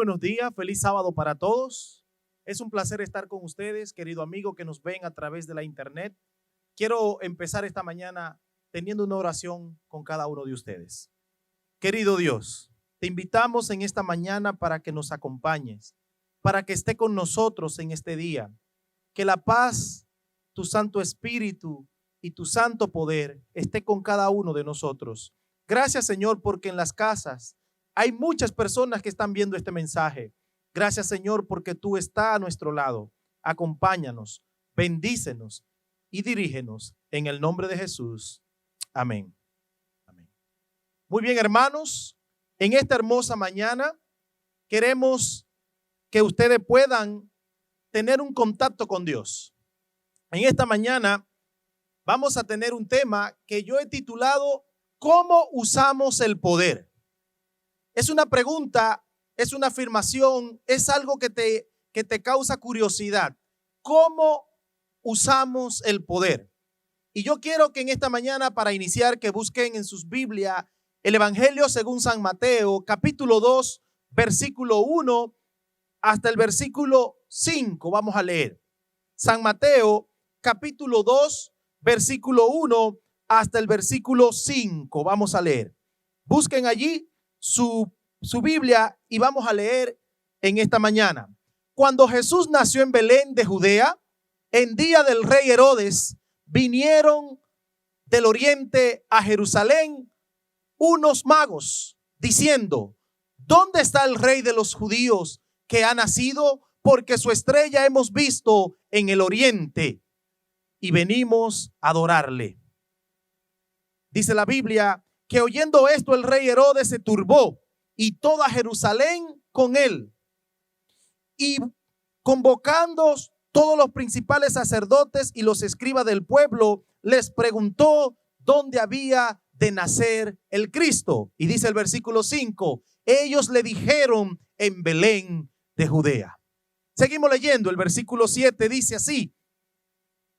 buenos días, feliz sábado para todos. Es un placer estar con ustedes, querido amigo que nos ven a través de la internet. Quiero empezar esta mañana teniendo una oración con cada uno de ustedes. Querido Dios, te invitamos en esta mañana para que nos acompañes, para que esté con nosotros en este día. Que la paz, tu Santo Espíritu y tu santo poder esté con cada uno de nosotros. Gracias, Señor, porque en las casas hay muchas personas que están viendo este mensaje. Gracias, Señor, porque tú estás a nuestro lado. Acompáñanos, bendícenos y dirígenos en el nombre de Jesús. Amén. Amén. Muy bien, hermanos, en esta hermosa mañana queremos que ustedes puedan tener un contacto con Dios. En esta mañana vamos a tener un tema que yo he titulado ¿Cómo usamos el poder? Es una pregunta, es una afirmación, es algo que te causa curiosidad. ¿Cómo usamos el poder? Y yo quiero que en esta mañana, para iniciar, que busquen en sus Biblias el Evangelio según San Mateo, capítulo 2, versículo 1 hasta el versículo 5. Vamos a leer. San Mateo, capítulo 2, versículo 1 hasta el versículo 5. Vamos a leer. Busquen allí su Biblia y vamos a leer en esta mañana. Cuando Jesús nació en Belén de Judea, en día del rey Herodes, vinieron del oriente a Jerusalén unos magos diciendo: ¿dónde está el rey de los judíos que ha nacido? Porque su estrella hemos visto en el oriente y venimos a adorarle. Dice la Biblia que oyendo esto el rey Herodes se turbó y toda Jerusalén con él. Y convocando todos los principales sacerdotes y los escribas del pueblo, les preguntó dónde había de nacer el Cristo. Y dice el versículo 5, ellos le dijeron: en Belén de Judea. Seguimos leyendo, el versículo 7 dice así: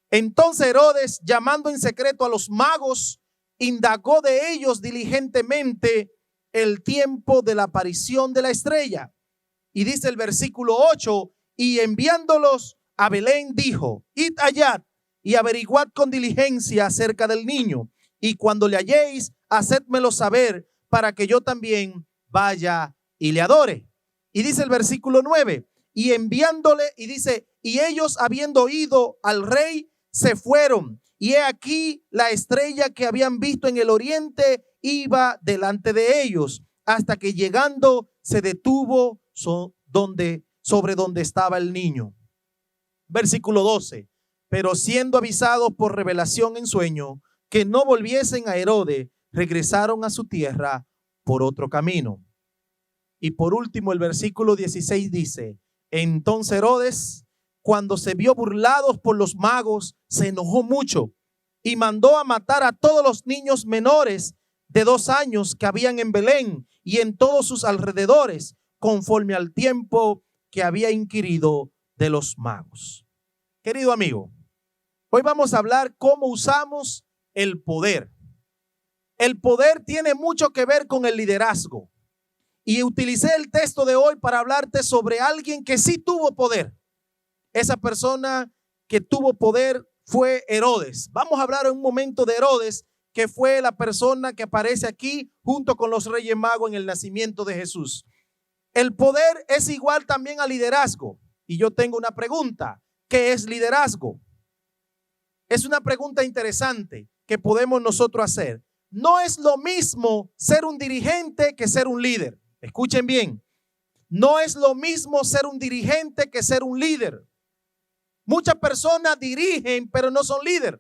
entonces Herodes, llamando en secreto a los magos, indagó de ellos diligentemente el tiempo de la aparición de la estrella. Y dice el versículo 8, y enviándolos a Belén dijo: id allá y averiguad con diligencia acerca del niño, y cuando le halléis, hacedmelo saber para que yo también vaya y le adore. Y dice el versículo 9, y enviándole, y dice, y ellos habiendo ido al rey, se fueron. Y he aquí la estrella que habían visto en el oriente iba delante de ellos, hasta que llegando se detuvo sobre donde estaba el niño. Versículo 12. Pero siendo avisados por revelación en sueño que no volviesen a Herodes, regresaron a su tierra por otro camino. Y por último el versículo 16 dice: entonces Herodes, cuando se vio burlados por los magos, se enojó mucho y mandó a matar a todos los niños menores de 2 años que habían en Belén y en todos sus alrededores, conforme al tiempo que había inquirido de los magos. Querido amigo, hoy vamos a hablar cómo usamos el poder. El poder tiene mucho que ver con el liderazgo. Y utilicé el texto de hoy para hablarte sobre alguien que sí tuvo poder. Esa persona que tuvo poder fue Herodes. Vamos a hablar en un momento de Herodes, que fue la persona que aparece aquí junto con los Reyes Magos en el nacimiento de Jesús. El poder es igual también al liderazgo. Y yo tengo una pregunta: ¿qué es liderazgo? Es una pregunta interesante que podemos nosotros hacer. No es lo mismo ser un dirigente que ser un líder. Escuchen bien, no es lo mismo ser un dirigente que ser un líder. Muchas personas dirigen, pero no son líderes.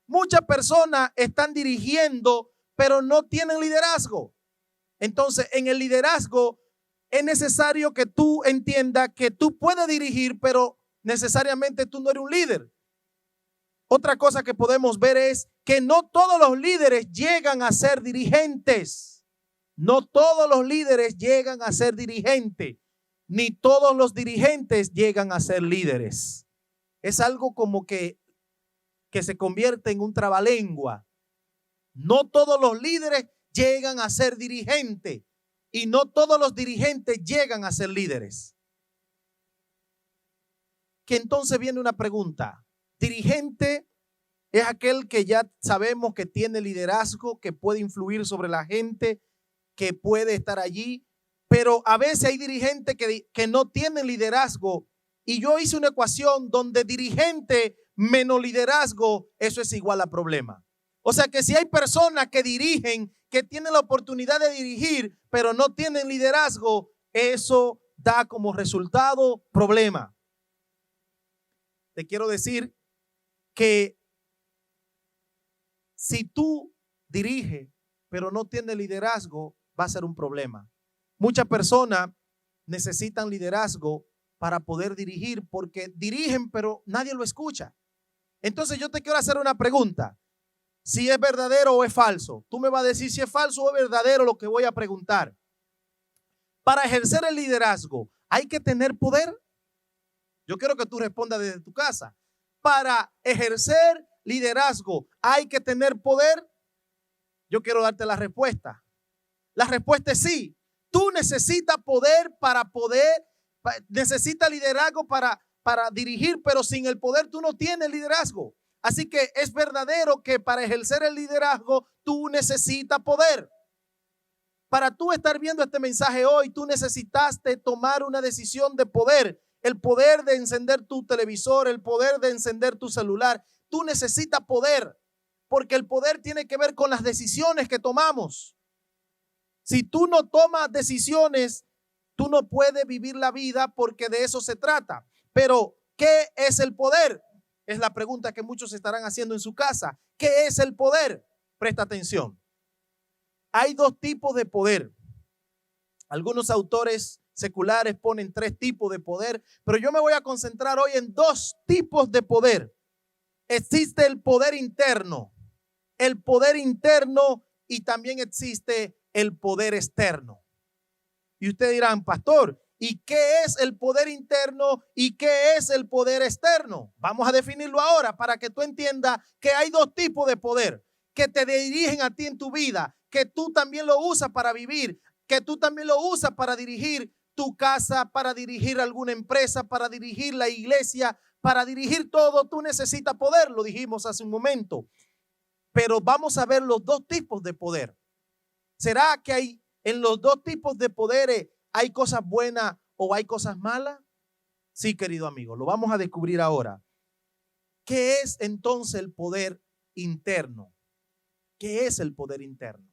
Muchas personas están dirigiendo, pero no tienen liderazgo. Entonces, en el liderazgo es necesario que tú entiendas que tú puedes dirigir, pero necesariamente tú no eres un líder. Otra cosa que podemos ver es que no todos los líderes llegan a ser dirigentes. No todos los líderes llegan a ser dirigentes, ni todos los dirigentes llegan a ser líderes. Es algo como que se convierte en un trabalengua. No todos los líderes llegan a ser dirigentes. y no todos los dirigentes llegan a ser líderes. Que entonces viene una pregunta. Dirigente es aquel que ya sabemos que tiene liderazgo, que puede influir sobre la gente, que puede estar allí, pero a veces hay dirigentes que no tienen liderazgo, y yo hice una ecuación donde dirigente menos liderazgo, eso es igual a problema. O sea que si hay personas que dirigen, que tienen la oportunidad de dirigir, pero no tienen liderazgo, eso da como resultado problema. Te quiero decir que si tú diriges, pero no tienes liderazgo, va a ser un problema. Muchas personas necesitan liderazgo para poder dirigir, porque dirigen, pero nadie lo escucha. Entonces yo te quiero hacer una pregunta. Si es verdadero o es falso. Tú me vas a decir si es falso o es verdadero lo que voy a preguntar. Para ejercer el liderazgo, ¿hay que tener poder? Yo quiero que tú respondas desde tu casa. Para ejercer liderazgo, ¿hay que tener poder? Yo quiero darte la respuesta. La respuesta es sí. Tú necesitas poder necesitas liderazgo para dirigir, pero sin el poder tú no tienes liderazgo. Así que es verdadero que para ejercer el liderazgo tú necesitas poder. Para tú estar viendo este mensaje hoy, tú necesitaste tomar una decisión de poder. El poder de encender tu televisor, el poder de encender tu celular. Tú necesitas poder, porque el poder tiene que ver con las decisiones que tomamos. Si tú no tomas decisiones, tú no puedes vivir la vida, porque de eso se trata. Pero, ¿qué es el poder? Es la pregunta que muchos estarán haciendo en su casa. ¿Qué es el poder? Presta atención. Hay dos tipos de poder. Algunos autores seculares ponen 3 tipos de poder, pero yo me voy a concentrar hoy en 2 tipos de poder. Existe el poder interno y también existe el poder externo. Y ustedes dirán, pastor, ¿y qué es el poder interno y qué es el poder externo? Vamos a definirlo ahora para que tú entiendas que hay 2 tipos de poder que te dirigen a ti en tu vida, que tú también lo usas para vivir, que tú también lo usas para dirigir tu casa, para dirigir alguna empresa, para dirigir la iglesia, para dirigir todo. Tú necesitas poder, lo dijimos hace un momento. Pero vamos a ver los 2 tipos de poder. ¿Será que en los 2 tipos de poderes hay cosas buenas o hay cosas malas? Sí, querido amigo, lo vamos a descubrir ahora. ¿Qué es entonces el poder interno? ¿Qué es el poder interno?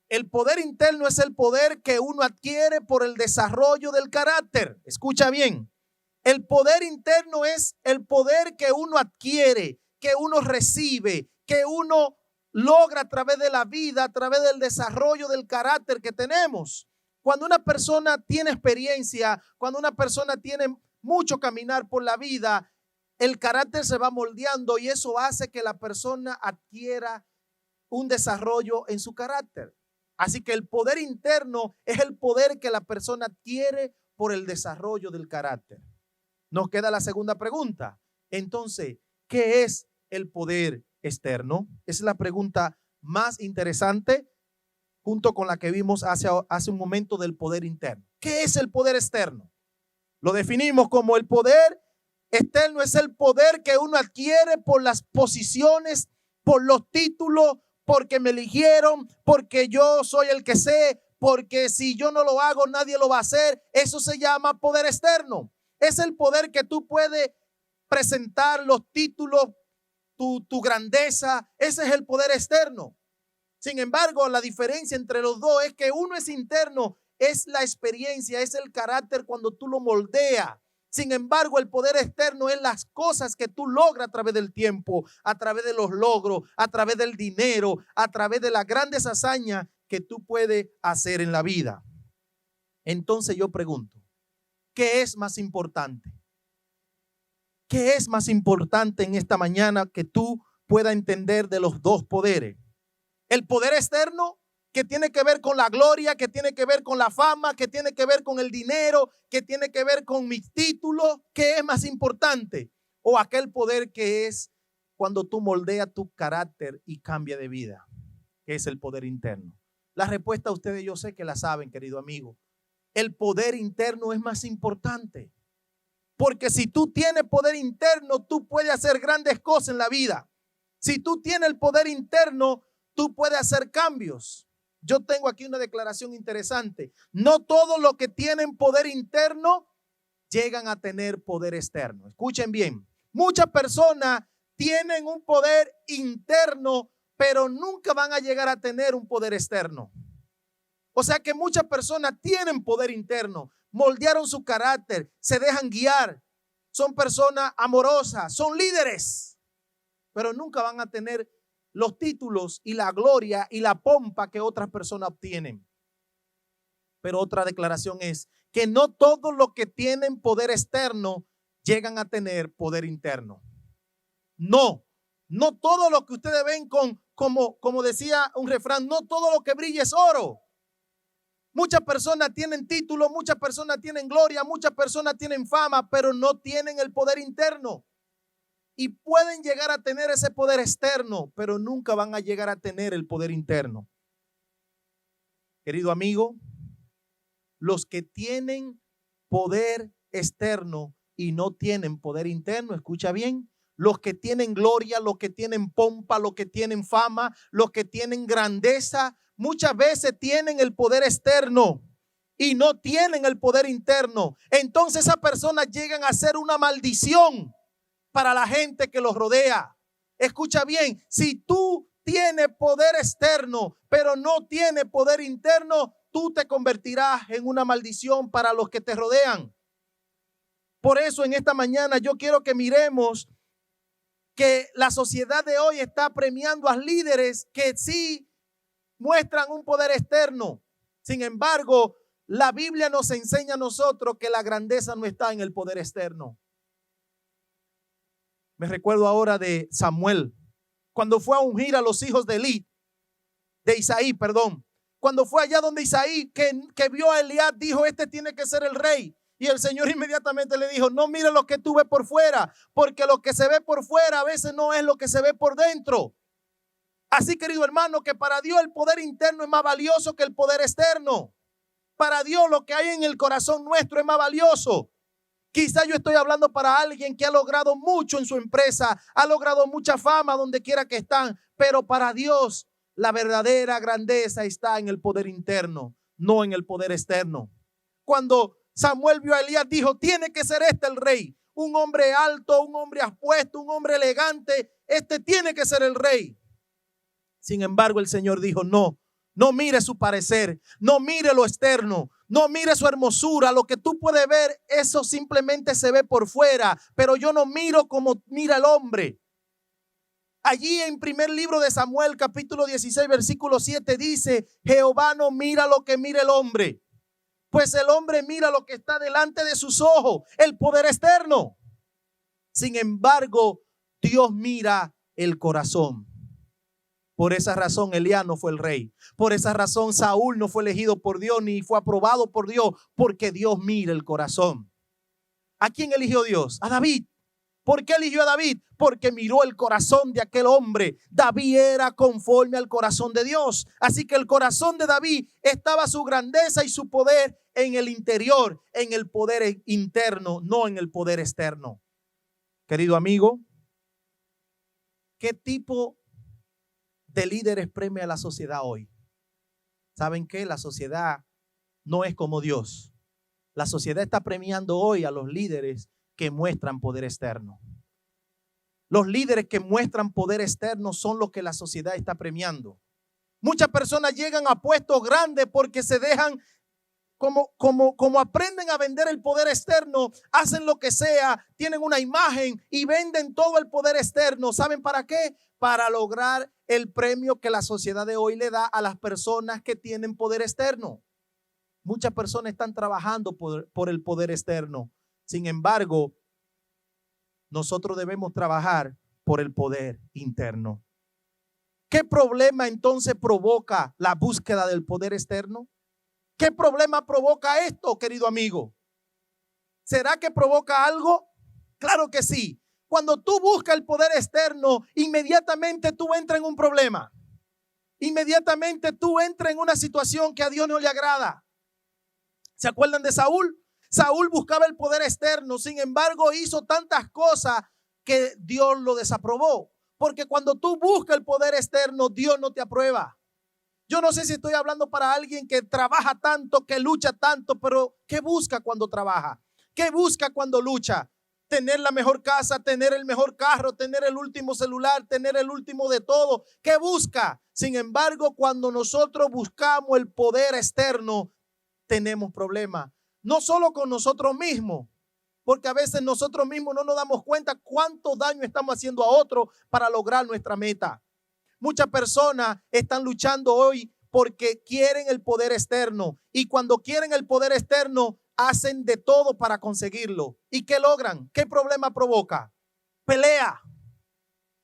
El poder interno es el poder que uno adquiere por el desarrollo del carácter. Escucha bien. El poder interno es el poder que uno adquiere, que uno recibe, que uno logra a través de la vida, a través del desarrollo del carácter que tenemos. Cuando una persona tiene experiencia, cuando una persona tiene mucho caminar por la vida, el carácter se va moldeando y eso hace que la persona adquiera un desarrollo en su carácter. Así que el poder interno es el poder que la persona adquiere por el desarrollo del carácter. Nos queda la segunda pregunta. Entonces, ¿qué es el poder externo? Es la pregunta más interesante, junto con la que vimos hace un momento del poder interno. ¿Qué es el poder externo? Lo definimos como el poder externo es el poder que uno adquiere por las posiciones, por los títulos, porque me eligieron, porque yo soy el que sé, porque si yo no lo hago nadie lo va a hacer. Eso se llama poder externo. Es el poder que tú puedes presentar, los títulos, tu grandeza. Ese es el poder externo. Sin embargo, la diferencia entre los dos es que uno es interno, es la experiencia, es el carácter cuando tú lo moldeas. Sin embargo, el poder externo es las cosas que tú logras a través del tiempo, a través de los logros, a través del dinero, a través de las grandes hazañas que tú puedes hacer en la vida. Entonces yo pregunto, ¿qué es más importante? ¿Qué es más importante en esta mañana que tú puedas entender de los 2 poderes? El poder externo, que tiene que ver con la gloria, que tiene que ver con la fama, que tiene que ver con el dinero, que tiene que ver con mis títulos. ¿Qué es más importante? O aquel poder que es cuando tú moldeas tu carácter y cambia de vida, que es el poder interno. La respuesta a ustedes yo sé que la saben, querido amigo. El poder interno es más importante. Porque si tú tienes poder interno, tú puedes hacer grandes cosas en la vida. Si tú tienes el poder interno, tú puedes hacer cambios. Yo tengo aquí una declaración interesante. No todos los que tienen poder interno llegan a tener poder externo. Escuchen bien. Muchas personas tienen un poder interno, pero nunca van a llegar a tener un poder externo. O sea que muchas personas tienen poder interno, moldearon su carácter, se dejan guiar, son personas amorosas, son líderes, pero nunca van a tener los títulos y la gloria y la pompa que otras personas obtienen. Pero otra declaración es que no todos los que tienen poder externo llegan a tener poder interno. No todo lo que ustedes ven como decía un refrán, no todo lo que brilla es oro. Muchas personas tienen títulos, muchas personas tienen gloria, muchas personas tienen fama, pero no tienen el poder interno. Y pueden llegar a tener ese poder externo, pero nunca van a llegar a tener el poder interno. Querido amigo, los que tienen poder externo y no tienen poder interno, escucha bien, los que tienen gloria, los que tienen pompa, los que tienen fama, los que tienen grandeza, muchas veces tienen el poder externo y no tienen el poder interno. Entonces esas personas llegan a ser una maldición para la gente que los rodea. Escucha bien, si tú tienes poder externo, pero no tienes poder interno, tú te convertirás en una maldición para los que te rodean. Por eso en esta mañana yo quiero que miremos que la sociedad de hoy está premiando a líderes que sí muestran un poder externo. Sin embargo, la Biblia nos enseña a nosotros que la grandeza no está en el poder externo. Me recuerdo ahora de Samuel, cuando fue a ungir a los hijos de Isaí, cuando fue allá donde Isaí, que vio a Eliab, dijo, este tiene que ser el rey. Y el Señor inmediatamente le dijo, no mire lo que tú ves por fuera, porque lo que se ve por fuera a veces no es lo que se ve por dentro. Así, querido hermano, que para Dios el poder interno es más valioso que el poder externo. Para Dios lo que hay en el corazón nuestro es más valioso. Quizá yo estoy hablando para alguien que ha logrado mucho en su empresa, ha logrado mucha fama donde quiera que están, pero para Dios la verdadera grandeza está en el poder interno, no en el poder externo. Cuando Samuel vio a Elías, dijo, tiene que ser este el rey, un hombre alto, un hombre apuesto, un hombre elegante, este tiene que ser el rey. Sin embargo, el Señor dijo, no mire su parecer, no mire lo externo, no mire su hermosura, lo que tú puedes ver, eso simplemente se ve por fuera, pero yo no miro como mira el hombre. Allí en primer libro de Samuel, capítulo 16, versículo 7 dice, Jehová no mira lo que mira el hombre, pues el hombre mira lo que está delante de sus ojos, el poder externo. Sin embargo, Dios mira el corazón. Por esa razón Elías no fue el rey. Por esa razón Saúl no fue elegido por Dios ni fue aprobado por Dios, porque Dios mira el corazón. ¿A quién eligió Dios? A David. ¿Por qué eligió a David? Porque miró el corazón de aquel hombre. David era conforme al corazón de Dios. Así que el corazón de David estaba su grandeza y su poder en el interior, en el poder interno, no en el poder externo. Querido amigo, ¿qué tipo de líderes premia a la sociedad hoy? ¿Saben qué? La sociedad no es como Dios. La sociedad está premiando hoy a los líderes que muestran poder externo. Los líderes que muestran poder externo son los que la sociedad está premiando. Muchas personas llegan a puestos grandes porque se dejan, como aprenden a vender el poder externo, hacen lo que sea, tienen una imagen y venden todo el poder externo. ¿Saben para qué? Para lograr el premio que la sociedad de hoy le da a las personas que tienen poder externo. Muchas personas están trabajando por el poder externo. Sin embargo, nosotros debemos trabajar por el poder interno. ¿Qué problema entonces provoca la búsqueda del poder externo? ¿Qué problema provoca esto, querido amigo? ¿Será que provoca algo? Claro que sí. Cuando tú buscas el poder externo, inmediatamente tú entras en un problema. inmediatamente tú entras en una situación que a Dios no le agrada. ¿Se acuerdan de Saúl? Saúl buscaba el poder externo, sin embargo hizo tantas cosas que Dios lo desaprobó. Porque cuando tú buscas el poder externo, Dios no te aprueba. Yo no sé si estoy hablando para alguien que trabaja tanto, que lucha tanto, pero ¿qué busca cuando trabaja? ¿Qué busca cuando lucha? Tener la mejor casa, tener el mejor carro, tener el último celular, tener el último de todo. ¿Qué busca? Sin embargo, cuando nosotros buscamos el poder externo, tenemos problemas. No solo con nosotros mismos, porque a veces nosotros mismos no nos damos cuenta cuánto daño estamos haciendo a otros para lograr nuestra meta. Muchas personas están luchando hoy porque quieren el poder externo, y cuando quieren el poder externo hacen de todo para conseguirlo. ¿Y qué logran? ¿Qué problema provoca? Pelea.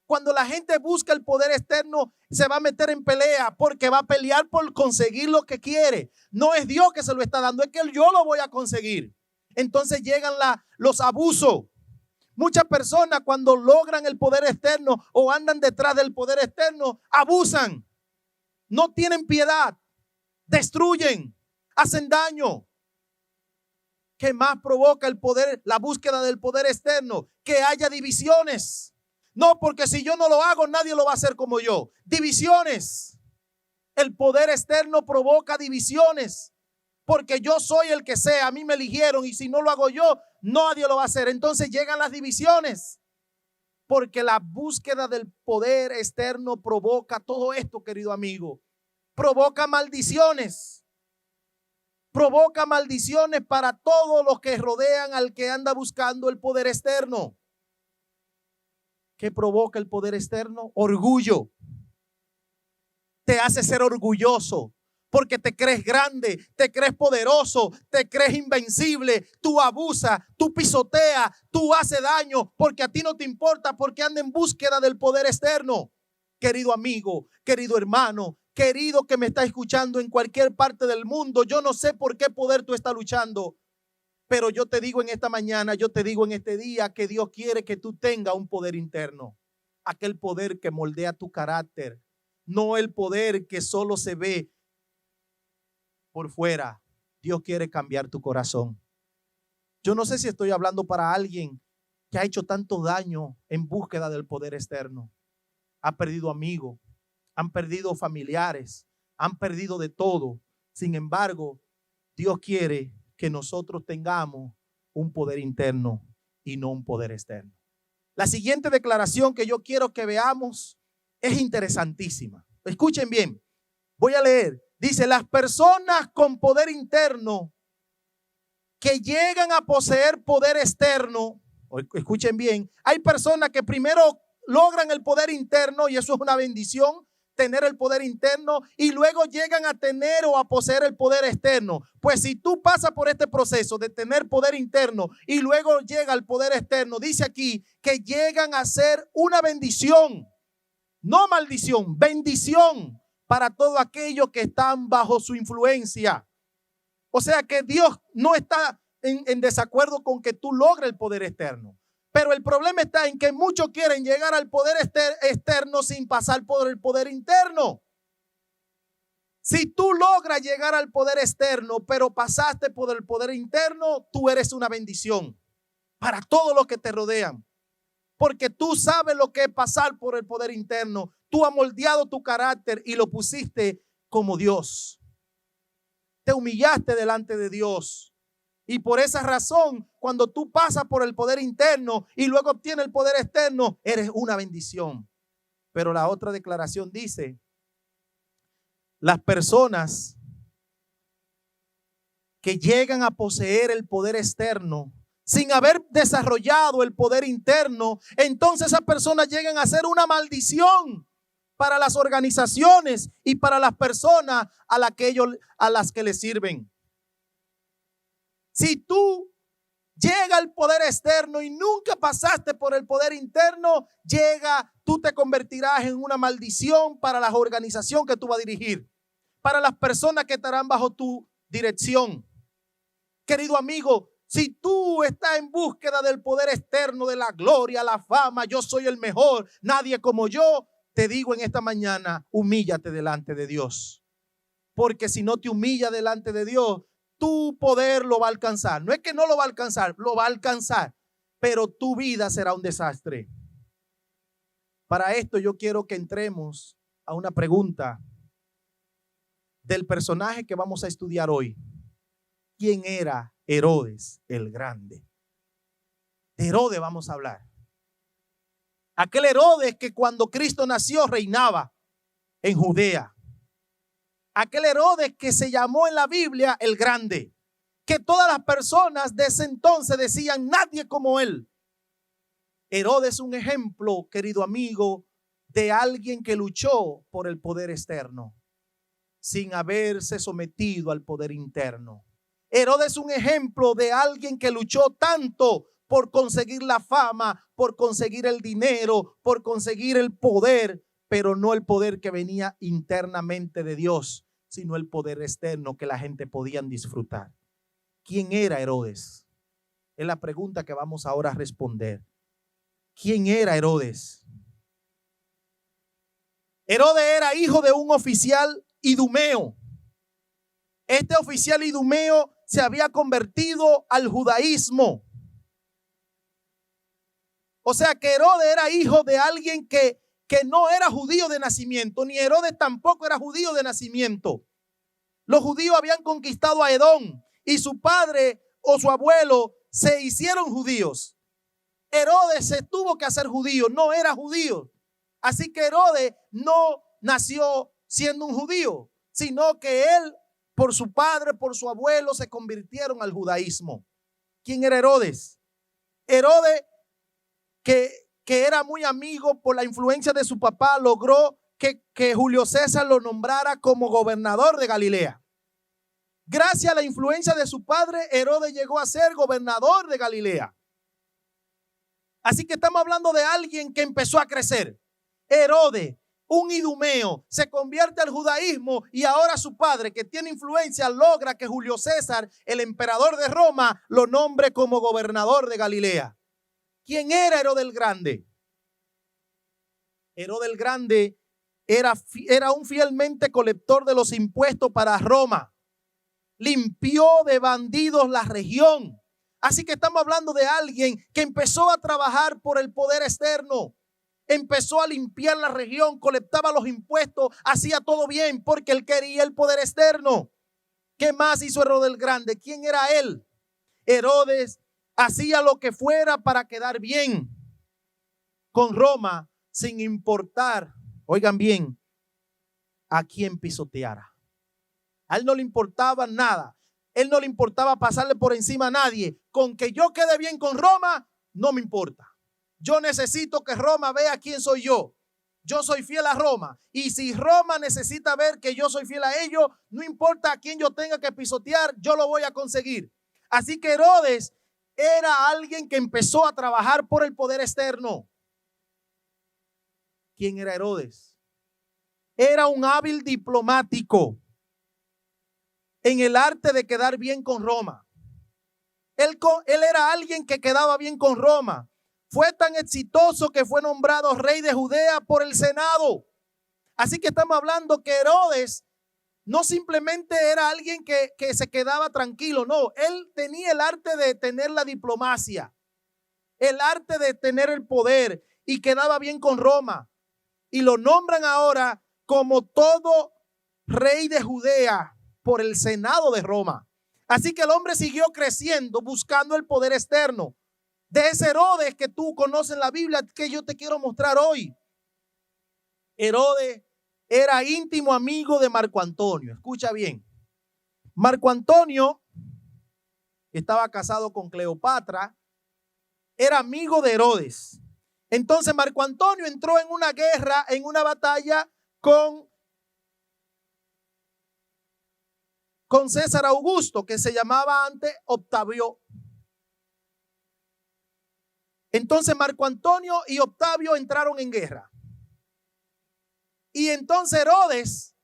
Cuando la gente busca el poder externo, se va a meter en pelea porque va a pelear por conseguir lo que quiere. No es Dios que se lo está dando, es que yo lo voy a conseguir. Entonces llegan los abusos. Muchas personas cuando logran el poder externo o andan detrás del poder externo, abusan, no tienen piedad, destruyen, hacen daño. ¿Qué más provoca el poder, la búsqueda del poder externo? Que haya divisiones. No, porque si yo no lo hago, nadie lo va a hacer como yo. Divisiones. El poder externo provoca divisiones. Porque yo soy el que sé, a mí me eligieron y si no lo hago yo, nadie lo va a hacer. Entonces llegan las divisiones. Porque la búsqueda del poder externo provoca todo esto, querido amigo. Provoca maldiciones. Provoca maldiciones para todos los que rodean al que anda buscando el poder externo. ¿Qué provoca el poder externo? Orgullo. Te hace ser orgulloso porque te crees grande, te crees poderoso, te crees invencible. Tú abusas, tú pisoteas, tú haces daño porque a ti no te importa, porque anda en búsqueda del poder externo. Querido amigo, querido hermano, querido que me está escuchando en cualquier parte del mundo, yo no sé por qué poder tú estás luchando. Pero yo te digo en esta mañana, yo te digo en este día que Dios quiere que tú tengas un poder interno. Aquel poder que moldea tu carácter. No el poder que solo se ve por fuera. Dios quiere cambiar tu corazón. Yo no sé si estoy hablando para alguien que ha hecho tanto daño en búsqueda del poder externo. Ha perdido amigos, han perdido familiares, han perdido de todo. Sin embargo, Dios quiere que nosotros tengamos un poder interno y no un poder externo. La siguiente declaración que yo quiero que veamos es interesantísima. Escuchen bien, voy a leer. Dice, las personas con poder interno que llegan a poseer poder externo, escuchen bien, hay personas que primero logran el poder interno y eso es una bendición, tener el poder interno, y luego llegan a tener o a poseer el poder externo. Pues si tú pasas por este proceso de tener poder interno y luego llega al poder externo, dice aquí que llegan a ser una bendición, no maldición, bendición para todos aquellos que están bajo su influencia. O sea que Dios no está en desacuerdo con que tú logres el poder externo. Pero el problema está en que muchos quieren llegar al poder externo sin pasar por el poder interno. Si tú logras llegar al poder externo, pero pasaste por el poder interno, tú eres una bendición para todos los que te rodean. Porque tú sabes lo que es pasar por el poder interno. Tú has moldeado tu carácter y lo pusiste como Dios. Te humillaste delante de Dios. Y por esa razón, cuando tú pasas por el poder interno y luego obtienes el poder externo, eres una bendición. Pero la otra declaración dice, las personas que llegan a poseer el poder externo sin haber desarrollado el poder interno, entonces esas personas llegan a ser una maldición para las organizaciones y para las personas a las que les sirven. Si tú llegas al poder externo y nunca pasaste por el poder interno, tú te convertirás en una maldición para la organización que tú vas a dirigir, para las personas que estarán bajo tu dirección. Querido amigo, si tú estás en búsqueda del poder externo, de la gloria, la fama, yo soy el mejor, nadie como yo, te digo en esta mañana, humíllate delante de Dios. Porque si no te humillas delante de Dios, tu poder lo va a alcanzar. No es que no lo va a alcanzar, lo va a alcanzar. Pero tu vida será un desastre. Para esto yo quiero que entremos a una pregunta del personaje que vamos a estudiar hoy. ¿Quién era Herodes el Grande? De Herodes vamos a hablar. Aquel Herodes que cuando Cristo nació reinaba en Judea. Aquel Herodes que se llamó en la Biblia el Grande. Que todas las personas de ese entonces decían nadie como él. Herodes es un ejemplo, querido amigo, de alguien que luchó por el poder externo sin haberse sometido al poder interno. Herodes es un ejemplo de alguien que luchó tanto por conseguir la fama, por conseguir el dinero, por conseguir el poder, pero no el poder que venía internamente de Dios, sino el poder externo que la gente podía disfrutar. ¿Quién era Herodes? Es la pregunta que vamos ahora a responder. ¿Quién era Herodes? Herodes era hijo de un oficial idumeo. Este oficial idumeo se había convertido al judaísmo. O sea que Herodes era hijo de alguien que no era judío de nacimiento, ni Herodes tampoco era judío de nacimiento. Los judíos habían conquistado a Edom y su padre o su abuelo se hicieron judíos. Herodes se tuvo que hacer judío, no era judío. Así que Herodes no nació siendo un judío, sino que él, por su padre, por su abuelo, se convirtieron al judaísmo. ¿Quién era Herodes? Herodes, que era muy amigo por la influencia de su papá, logró que Julio César lo nombrara como gobernador de Galilea. Gracias a la influencia de su padre, Herodes llegó a ser gobernador de Galilea. Así que estamos hablando de alguien que empezó a crecer. Herodes, un idumeo, se convierte al judaísmo y ahora su padre, que tiene influencia, logra que Julio César, el emperador de Roma, lo nombre como gobernador de Galilea. ¿Quién era Herodes el Grande? Herodes el Grande era un fielmente colector de los impuestos para Roma. Limpió de bandidos la región. Así que estamos hablando de alguien que empezó a trabajar por el poder externo. Empezó a limpiar la región, colectaba los impuestos, hacía todo bien porque él quería el poder externo. ¿Qué más hizo Herodes el Grande? ¿Quién era él? Herodes hacía lo que fuera para quedar bien con Roma, sin importar, oigan bien, a quién pisoteara. A él no le importaba nada. Él no le importaba pasarle por encima a nadie. Con que yo quede bien con Roma, no me importa. Yo necesito que Roma vea quién soy yo. Yo soy fiel a Roma. Y si Roma necesita ver que yo soy fiel a ellos, no importa a quién yo tenga que pisotear, yo lo voy a conseguir. Así que Herodes era alguien que empezó a trabajar por el poder externo. ¿Quién era Herodes? Era un hábil diplomático en el arte de quedar bien con Roma. Él era alguien que quedaba bien con Roma. Fue tan exitoso que fue nombrado rey de Judea por el Senado. Así que estamos hablando que Herodes no simplemente era alguien que se quedaba tranquilo. No, él tenía el arte de tener la diplomacia, el arte de tener el poder y quedaba bien con Roma. Y lo nombran ahora como todo rey de Judea por el Senado de Roma. Así que el hombre siguió creciendo buscando el poder externo. De ese Herodes que tú conoces en la Biblia, que yo te quiero mostrar hoy. Herodes era íntimo amigo de Marco Antonio. Escucha bien. Marco Antonio estaba casado con Cleopatra. Era amigo de Herodes. Entonces Marco Antonio entró en una guerra, en una batalla con César Augusto, que se llamaba antes Octavio. Entonces Marco Antonio y Octavio entraron en guerra. Y entonces Herodes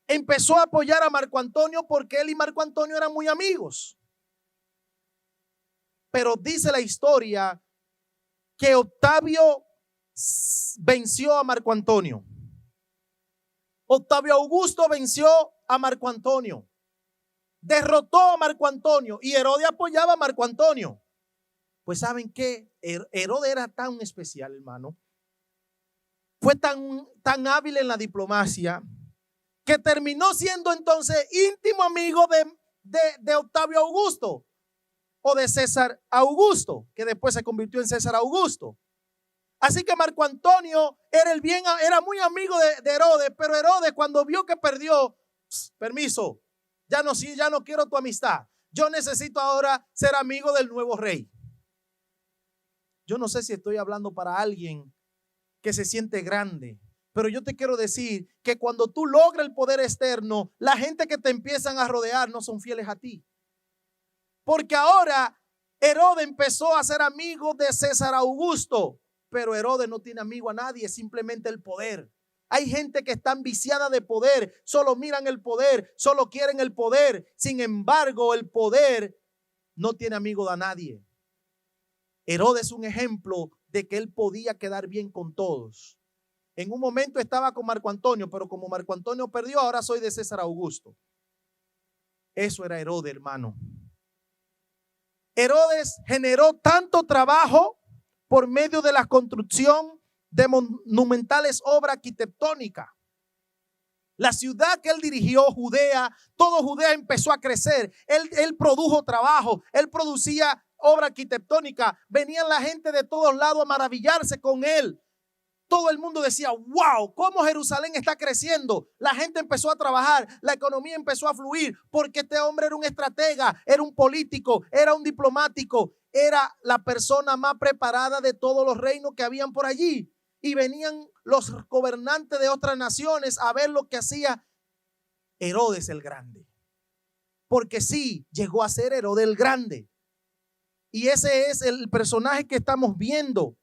empezó a apoyar a Marco Antonio porque él y Marco Antonio eran muy amigos. Pero dice la historia que Octavio venció a Marco Antonio. Octavio Augusto venció a Marco Antonio. Derrotó a Marco Antonio y Herodes apoyaba a Marco Antonio. Pues ¿saben qué? Herodes era tan especial, hermano. Fue tan hábil en la diplomacia que terminó siendo entonces íntimo amigo de Octavio Augusto o de César Augusto, que después se convirtió en César Augusto. Así que Marco Antonio era muy amigo de Herodes, pero Herodes cuando vio que perdió, permiso, ya no quiero tu amistad. Yo necesito ahora ser amigo del nuevo rey. Yo no sé si estoy hablando para alguien que se siente grande, pero yo te quiero decir que cuando tú logras el poder externo, la gente que te empiezan a rodear no son fieles a ti. Porque ahora Herodes empezó a ser amigo de César Augusto, pero Herodes no tiene amigo a nadie, es simplemente el poder. Hay gente que está viciada de poder, solo miran el poder, solo quieren el poder. Sin embargo, el poder no tiene amigo a nadie. Herodes es un ejemplo de que él podía quedar bien con todos. En un momento estaba con Marco Antonio, pero como Marco Antonio perdió, ahora soy de César Augusto. Eso era Herodes, hermano. Herodes generó tanto trabajo por medio de la construcción de monumentales obras arquitectónicas. La ciudad que él dirigió, Judea, todo Judea empezó a crecer. Él produjo trabajo, él producía obra arquitectónica. Venían la gente de todos lados a maravillarse con él. Todo el mundo decía, wow, cómo Jerusalén está creciendo. La gente empezó a trabajar, la economía empezó a fluir, porque este hombre era un estratega, era un político, era un diplomático, era la persona más preparada de todos los reinos que habían por allí. Y venían los gobernantes de otras naciones a ver lo que hacía Herodes el Grande. Porque sí, llegó a ser Herodes el Grande. Y ese es el personaje que estamos viendo.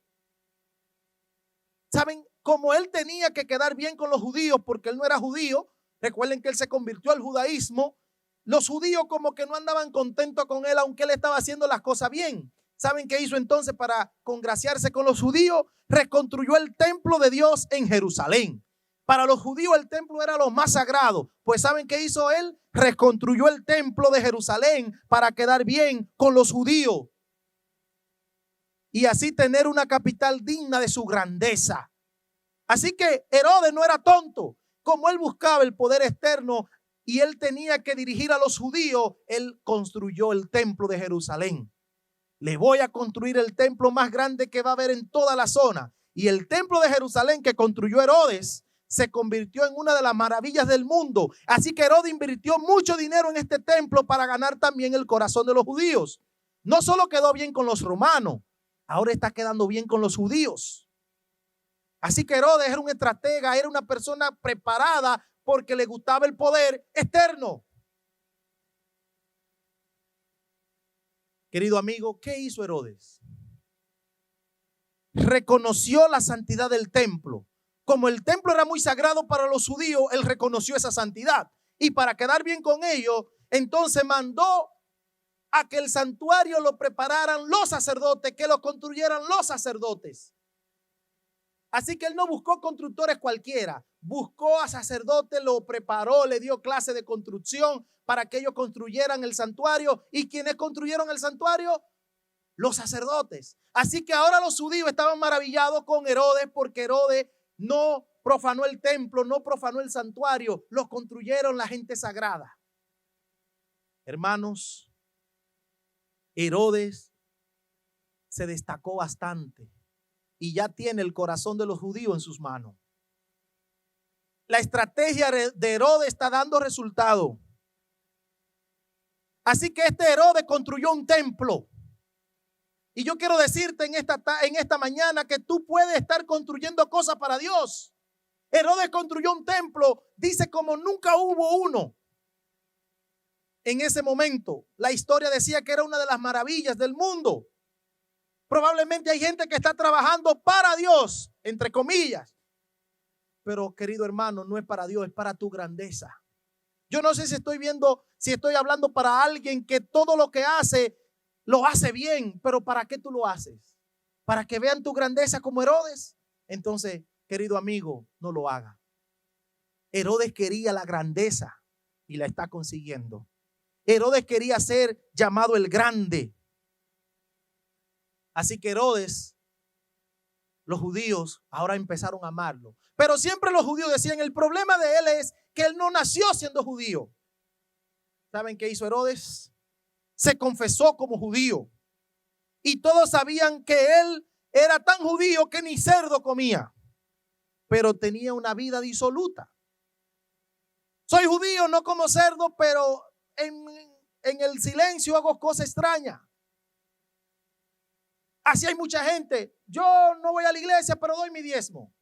¿Saben? Como él tenía que quedar bien con los judíos porque él no era judío, recuerden que él se convirtió al judaísmo, los judíos como que no andaban contentos con él aunque él estaba haciendo las cosas bien. ¿Saben qué hizo entonces para congraciarse con los judíos? Reconstruyó el templo de Dios en Jerusalén. Para los judíos el templo era lo más sagrado. Pues ¿saben qué hizo él? Reconstruyó el templo de Jerusalén para quedar bien con los judíos. Y así tener una capital digna de su grandeza. Así que Herodes no era tonto. Como él buscaba el poder externo y él tenía que dirigir a los judíos, él construyó el templo de Jerusalén. Le voy a construir el templo más grande que va a haber en toda la zona. Y el templo de Jerusalén que construyó Herodes se convirtió en una de las maravillas del mundo. Así que Herodes invirtió mucho dinero en este templo para ganar también el corazón de los judíos. No solo quedó bien con los romanos, ahora está quedando bien con los judíos. Así que Herodes era un estratega, era una persona preparada porque le gustaba el poder externo. Querido amigo, ¿qué hizo Herodes? Reconoció la santidad del templo. Como el templo era muy sagrado para los judíos, él reconoció esa santidad. Y para quedar bien con ellos, entonces mandó a que el santuario lo prepararan los sacerdotes, que lo construyeran los sacerdotes. Así que él no buscó constructores cualquiera, buscó a sacerdotes, lo preparó, le dio clase de construcción para que ellos construyeran el santuario. ¿Y quiénes construyeron el santuario? Los sacerdotes. Así que ahora los judíos estaban maravillados con Herodes porque Herodes no profanó el templo, no profanó el santuario, lo construyeron la gente sagrada. Hermanos, Herodes se destacó bastante y ya tiene el corazón de los judíos en sus manos. La estrategia de Herodes está dando resultado. Así que este Herodes construyó un templo. Y yo quiero decirte en esta mañana que tú puedes estar construyendo cosas para Dios. Herodes construyó un templo, dice como nunca hubo uno. En ese momento, la historia decía que era una de las maravillas del mundo. Probablemente hay gente que está trabajando para Dios, entre comillas. Pero querido hermano, no es para Dios, es para tu grandeza. Yo no sé si estoy hablando para alguien que todo lo que hace, lo hace bien. Pero ¿para qué tú lo haces? ¿Para que vean tu grandeza como Herodes? Entonces, querido amigo, no lo haga. Herodes quería la grandeza y la está consiguiendo. Herodes quería ser llamado el grande. Así que Herodes, los judíos ahora empezaron a amarlo. Pero siempre los judíos decían, el problema de él es que él no nació siendo judío. ¿Saben qué hizo Herodes? Se confesó como judío. Y todos sabían que él era tan judío que ni cerdo comía. Pero tenía una vida disoluta. Soy judío, no como cerdo, pero en el silencio hago cosas extrañas. Así hay mucha gente. Yo no voy a la iglesia, pero doy mi diezmo.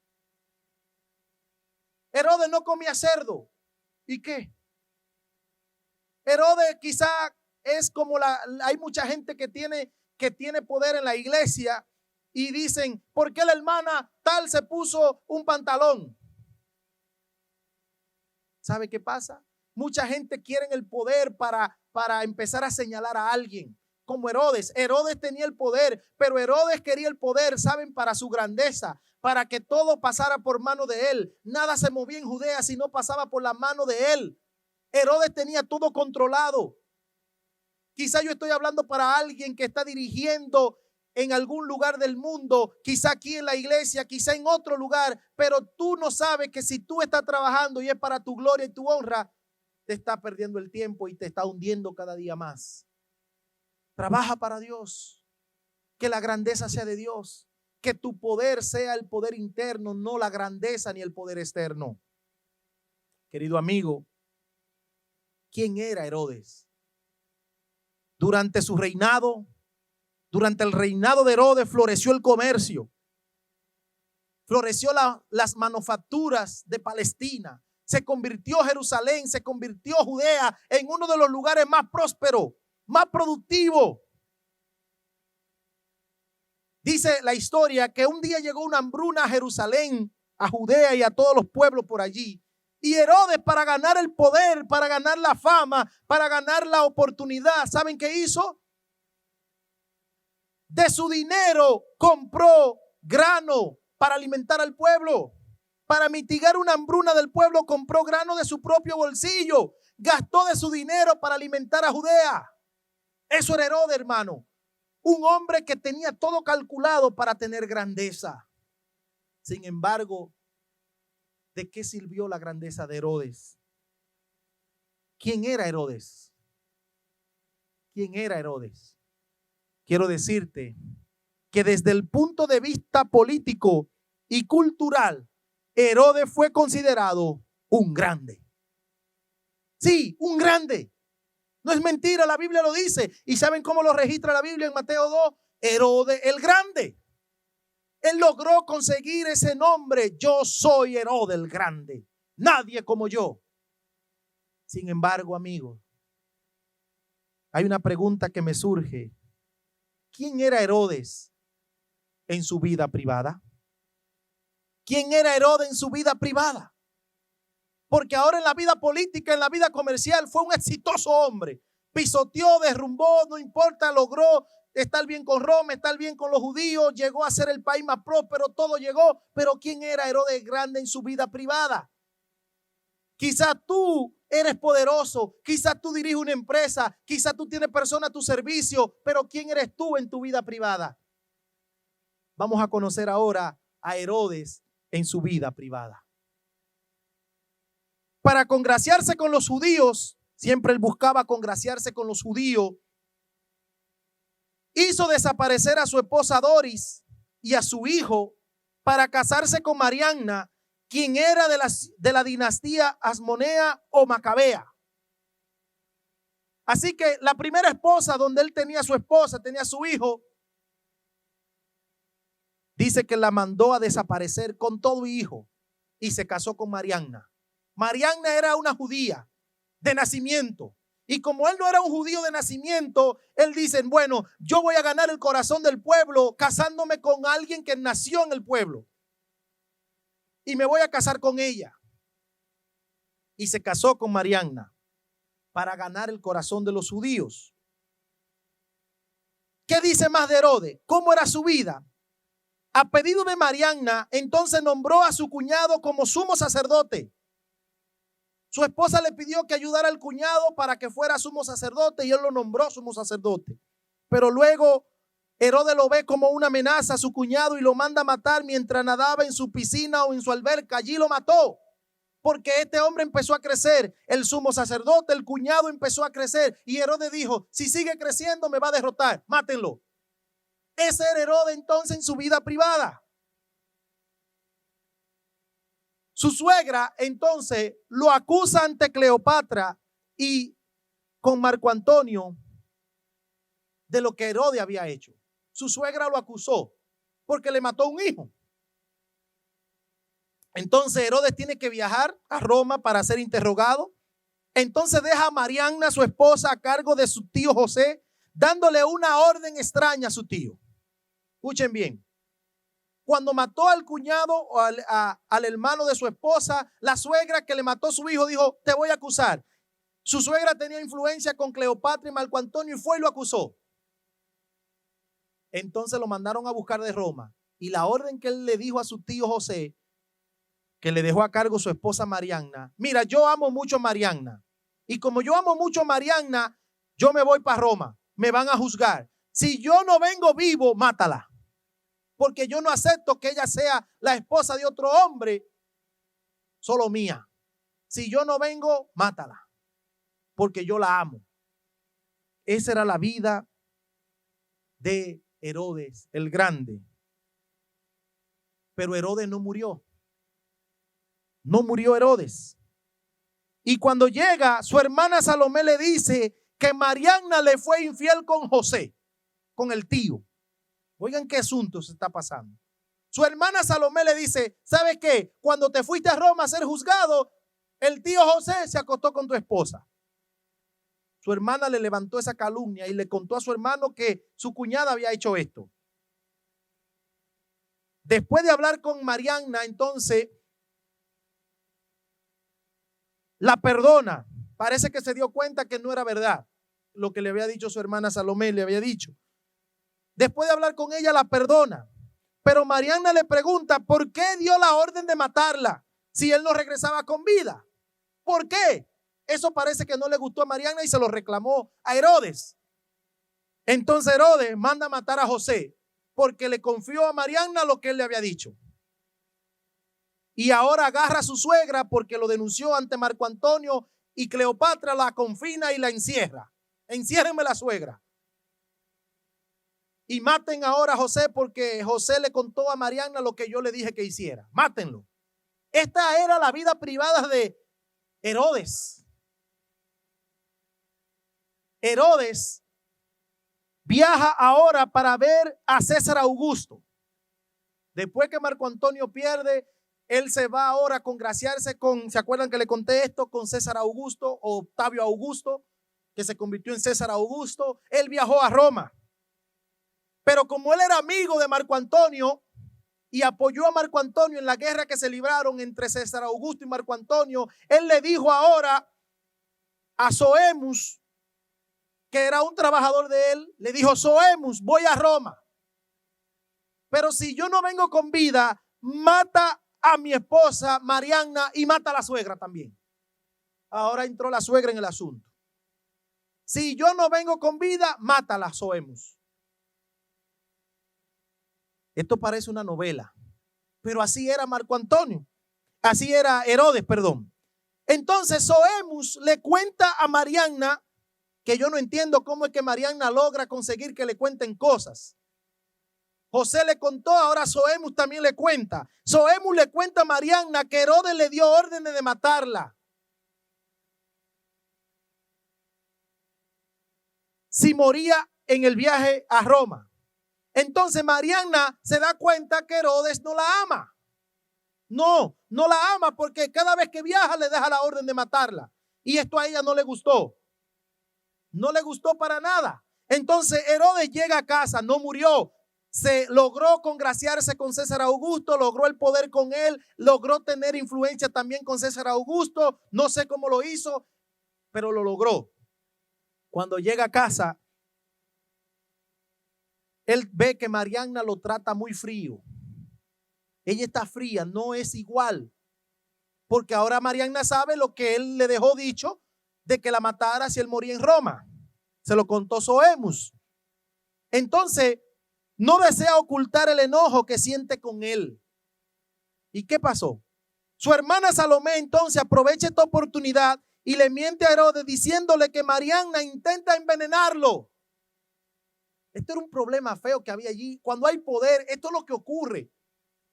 Herodes no comía cerdo. ¿Y qué? Herodes quizá es como hay mucha gente que tiene poder en la iglesia y dicen, ¿por qué la hermana tal se puso un pantalón? ¿Sabe qué pasa? Mucha gente quiere el poder para empezar a señalar a alguien. Como Herodes. Herodes tenía el poder, pero Herodes quería el poder, ¿saben? Para su grandeza, para que todo pasara por mano de él. Nada se movía en Judea si no pasaba por la mano de él. Herodes tenía todo controlado. Quizá yo estoy hablando para alguien que está dirigiendo en algún lugar del mundo, quizá aquí en la iglesia, quizá en otro lugar, pero tú no sabes que si tú estás trabajando y es para tu gloria y tu honra, te está perdiendo el tiempo y te está hundiendo cada día más. Trabaja para Dios, que la grandeza sea de Dios, que tu poder sea el poder interno, no la grandeza ni el poder externo. Querido amigo, ¿quién era Herodes? Durante su reinado, durante el reinado de Herodes floreció el comercio, floreció las manufacturas de Palestina, se convirtió Jerusalén, se convirtió Judea en uno de los lugares más prósperos, más productivo. Dice la historia que un día llegó una hambruna a Jerusalén, a Judea y a todos los pueblos por allí. Y Herodes, para ganar el poder, para ganar la fama, para ganar la oportunidad, ¿saben qué hizo? De su dinero compró grano para alimentar al pueblo. Para mitigar una hambruna del pueblo, compró grano de su propio bolsillo. Gastó de su dinero para alimentar a Judea. Eso era Herodes, hermano. Un hombre que tenía todo calculado para tener grandeza. Sin embargo, ¿de qué sirvió la grandeza de Herodes? ¿Quién era Herodes? ¿Quién era Herodes? Quiero decirte que desde el punto de vista político y cultural, Herodes fue considerado un grande. Sí, un grande. No es mentira, la Biblia lo dice. ¿Y saben cómo lo registra la Biblia en Mateo 2? Herodes el Grande. Él logró conseguir ese nombre. Yo soy Herodes el Grande. Nadie como yo. Sin embargo, amigos, hay una pregunta que me surge. ¿Quién era Herodes en su vida privada? ¿Quién era Herodes en su vida privada? Porque ahora en la vida política, en la vida comercial, fue un exitoso hombre. Pisoteó, derrumbó, no importa, logró estar bien con Roma, estar bien con los judíos, llegó a ser el país más próspero, todo llegó. Pero ¿quién era Herodes Grande en su vida privada? Quizás tú eres poderoso, quizás tú diriges una empresa, quizás tú tienes personas a tu servicio, pero ¿quién eres tú en tu vida privada? Vamos a conocer ahora a Herodes en su vida privada. Para congraciarse con los judíos, siempre él buscaba congraciarse con los judíos, hizo desaparecer a su esposa Doris y a su hijo para casarse con Marianna, quien era de la dinastía Asmonea o Macabea. Así que la primera esposa, donde él tenía a su esposa, tenía a su hijo, dice que la mandó a desaparecer con todo hijo y se casó con Marianna. Marianna era una judía de nacimiento. Y como él no era un judío de nacimiento, él dice, bueno, yo voy a ganar el corazón del pueblo casándome con alguien que nació en el pueblo. Y me voy a casar con ella. Y se casó con Marianna para ganar el corazón de los judíos. ¿Qué dice más de Herodes? ¿Cómo era su vida? A pedido de Marianna, entonces nombró a su cuñado como sumo sacerdote. Su esposa le pidió que ayudara al cuñado para que fuera sumo sacerdote y él lo nombró sumo sacerdote. Pero luego Herodes lo ve como una amenaza a su cuñado y lo manda a matar mientras nadaba en su piscina o en su alberca. Allí lo mató porque este hombre empezó a crecer. El sumo sacerdote, el cuñado empezó a crecer y Herodes dijo, si sigue creciendo me va a derrotar, mátenlo. Ese era Herodes entonces en su vida privada. Su suegra entonces lo acusa ante Cleopatra y con Marco Antonio de lo que Herodes había hecho. Su suegra lo acusó porque le mató un hijo. Entonces Herodes tiene que viajar a Roma para ser interrogado. Entonces deja a Marianna, su esposa, a cargo de su tío José, dándole una orden extraña a su tío. Escuchen bien. Cuando mató al cuñado o al hermano de su esposa, la suegra que le mató a su hijo dijo, te voy a acusar. Su suegra tenía influencia con Cleopatra y Marco Antonio y fue y lo acusó. Entonces lo mandaron a buscar de Roma. Y la orden que él le dijo a su tío José, que le dejó a cargo su esposa Marianna, mira, yo amo mucho a Marianna. Y como yo amo mucho a Marianna, yo me voy para Roma. Me van a juzgar. Si yo no vengo vivo, mátala. Porque yo no acepto que ella sea la esposa de otro hombre, solo mía. Si yo no vengo, mátala, porque yo la amo. Esa era la vida de Herodes el Grande. Pero Herodes no murió. No murió Herodes. Y cuando llega, su hermana Salomé le dice que Marianna le fue infiel con José, con el tío. Oigan qué asunto se está pasando. Su hermana Salomé le dice, ¿sabes qué? Cuando te fuiste a Roma a ser juzgado, el tío José se acostó con tu esposa. Su hermana le levantó esa calumnia y le contó a su hermano que su cuñada había hecho esto. Después de hablar con Marianna, entonces, la perdona. Parece que se dio cuenta que no era verdad lo que le había dicho su hermana Salomé, le había dicho. Después de hablar con ella, la perdona. Pero Marianna le pregunta, ¿por qué dio la orden de matarla si él no regresaba con vida? ¿Por qué? Eso parece que no le gustó a Marianna y se lo reclamó a Herodes. Entonces Herodes manda a matar a José porque le confió a Marianna lo que él le había dicho. Y ahora agarra a su suegra porque lo denunció ante Marco Antonio y Cleopatra la confina y la encierra. Enciérrenme la suegra. Y maten ahora a José porque José le contó a Marianna lo que yo le dije que hiciera. Mátenlo. Esta era la vida privada de Herodes. Herodes viaja ahora para ver a César Augusto. Después que Marco Antonio pierde, él se va ahora a congraciarse con, ¿se acuerdan que le conté esto? Con César Augusto o Octavio Augusto, que se convirtió en César Augusto. Él viajó a Roma. Pero como él era amigo de Marco Antonio y apoyó a Marco Antonio en la guerra que se libraron entre César Augusto y Marco Antonio, él le dijo ahora a Soemus, que era un trabajador de él, le dijo, Soemus, voy a Roma. Pero si yo no vengo con vida, mata a mi esposa Marianna y mata a la suegra también. Ahora entró la suegra en el asunto. Si yo no vengo con vida, mátala, Soemus. Esto parece una novela, pero así era Marco Antonio, así era Herodes, perdón. Entonces Soemus le cuenta a Marianna, que yo no entiendo cómo es que Marianna logra conseguir que le cuenten cosas. José le contó, ahora Soemus también le cuenta. Soemus le cuenta a Marianna que Herodes le dio órdenes de matarla si moría en el viaje a Roma. Entonces Marianna se da cuenta que Herodes no la ama. No la ama porque cada vez que viaja le deja la orden de matarla. Y esto a ella no le gustó. No le gustó para nada. Entonces Herodes llega a casa, no murió. Se logró congraciarse con César Augusto, logró el poder con él, logró tener influencia también con César Augusto. No sé cómo lo hizo, pero lo logró. Cuando llega a casa, él ve que Marianna lo trata muy frío. ella está fría, no es igual. Porque ahora Marianna sabe lo que él le dejó dicho de que la matara si él moría en Roma. Se lo contó Sohemus. Entonces, no desea ocultar el enojo que siente con él. ¿Y qué pasó? Su hermana Salomé entonces aprovecha esta oportunidad y le miente a Herodes diciéndole que Marianna intenta envenenarlo. Este era un problema feo que había allí. Cuando hay poder, esto es lo que ocurre.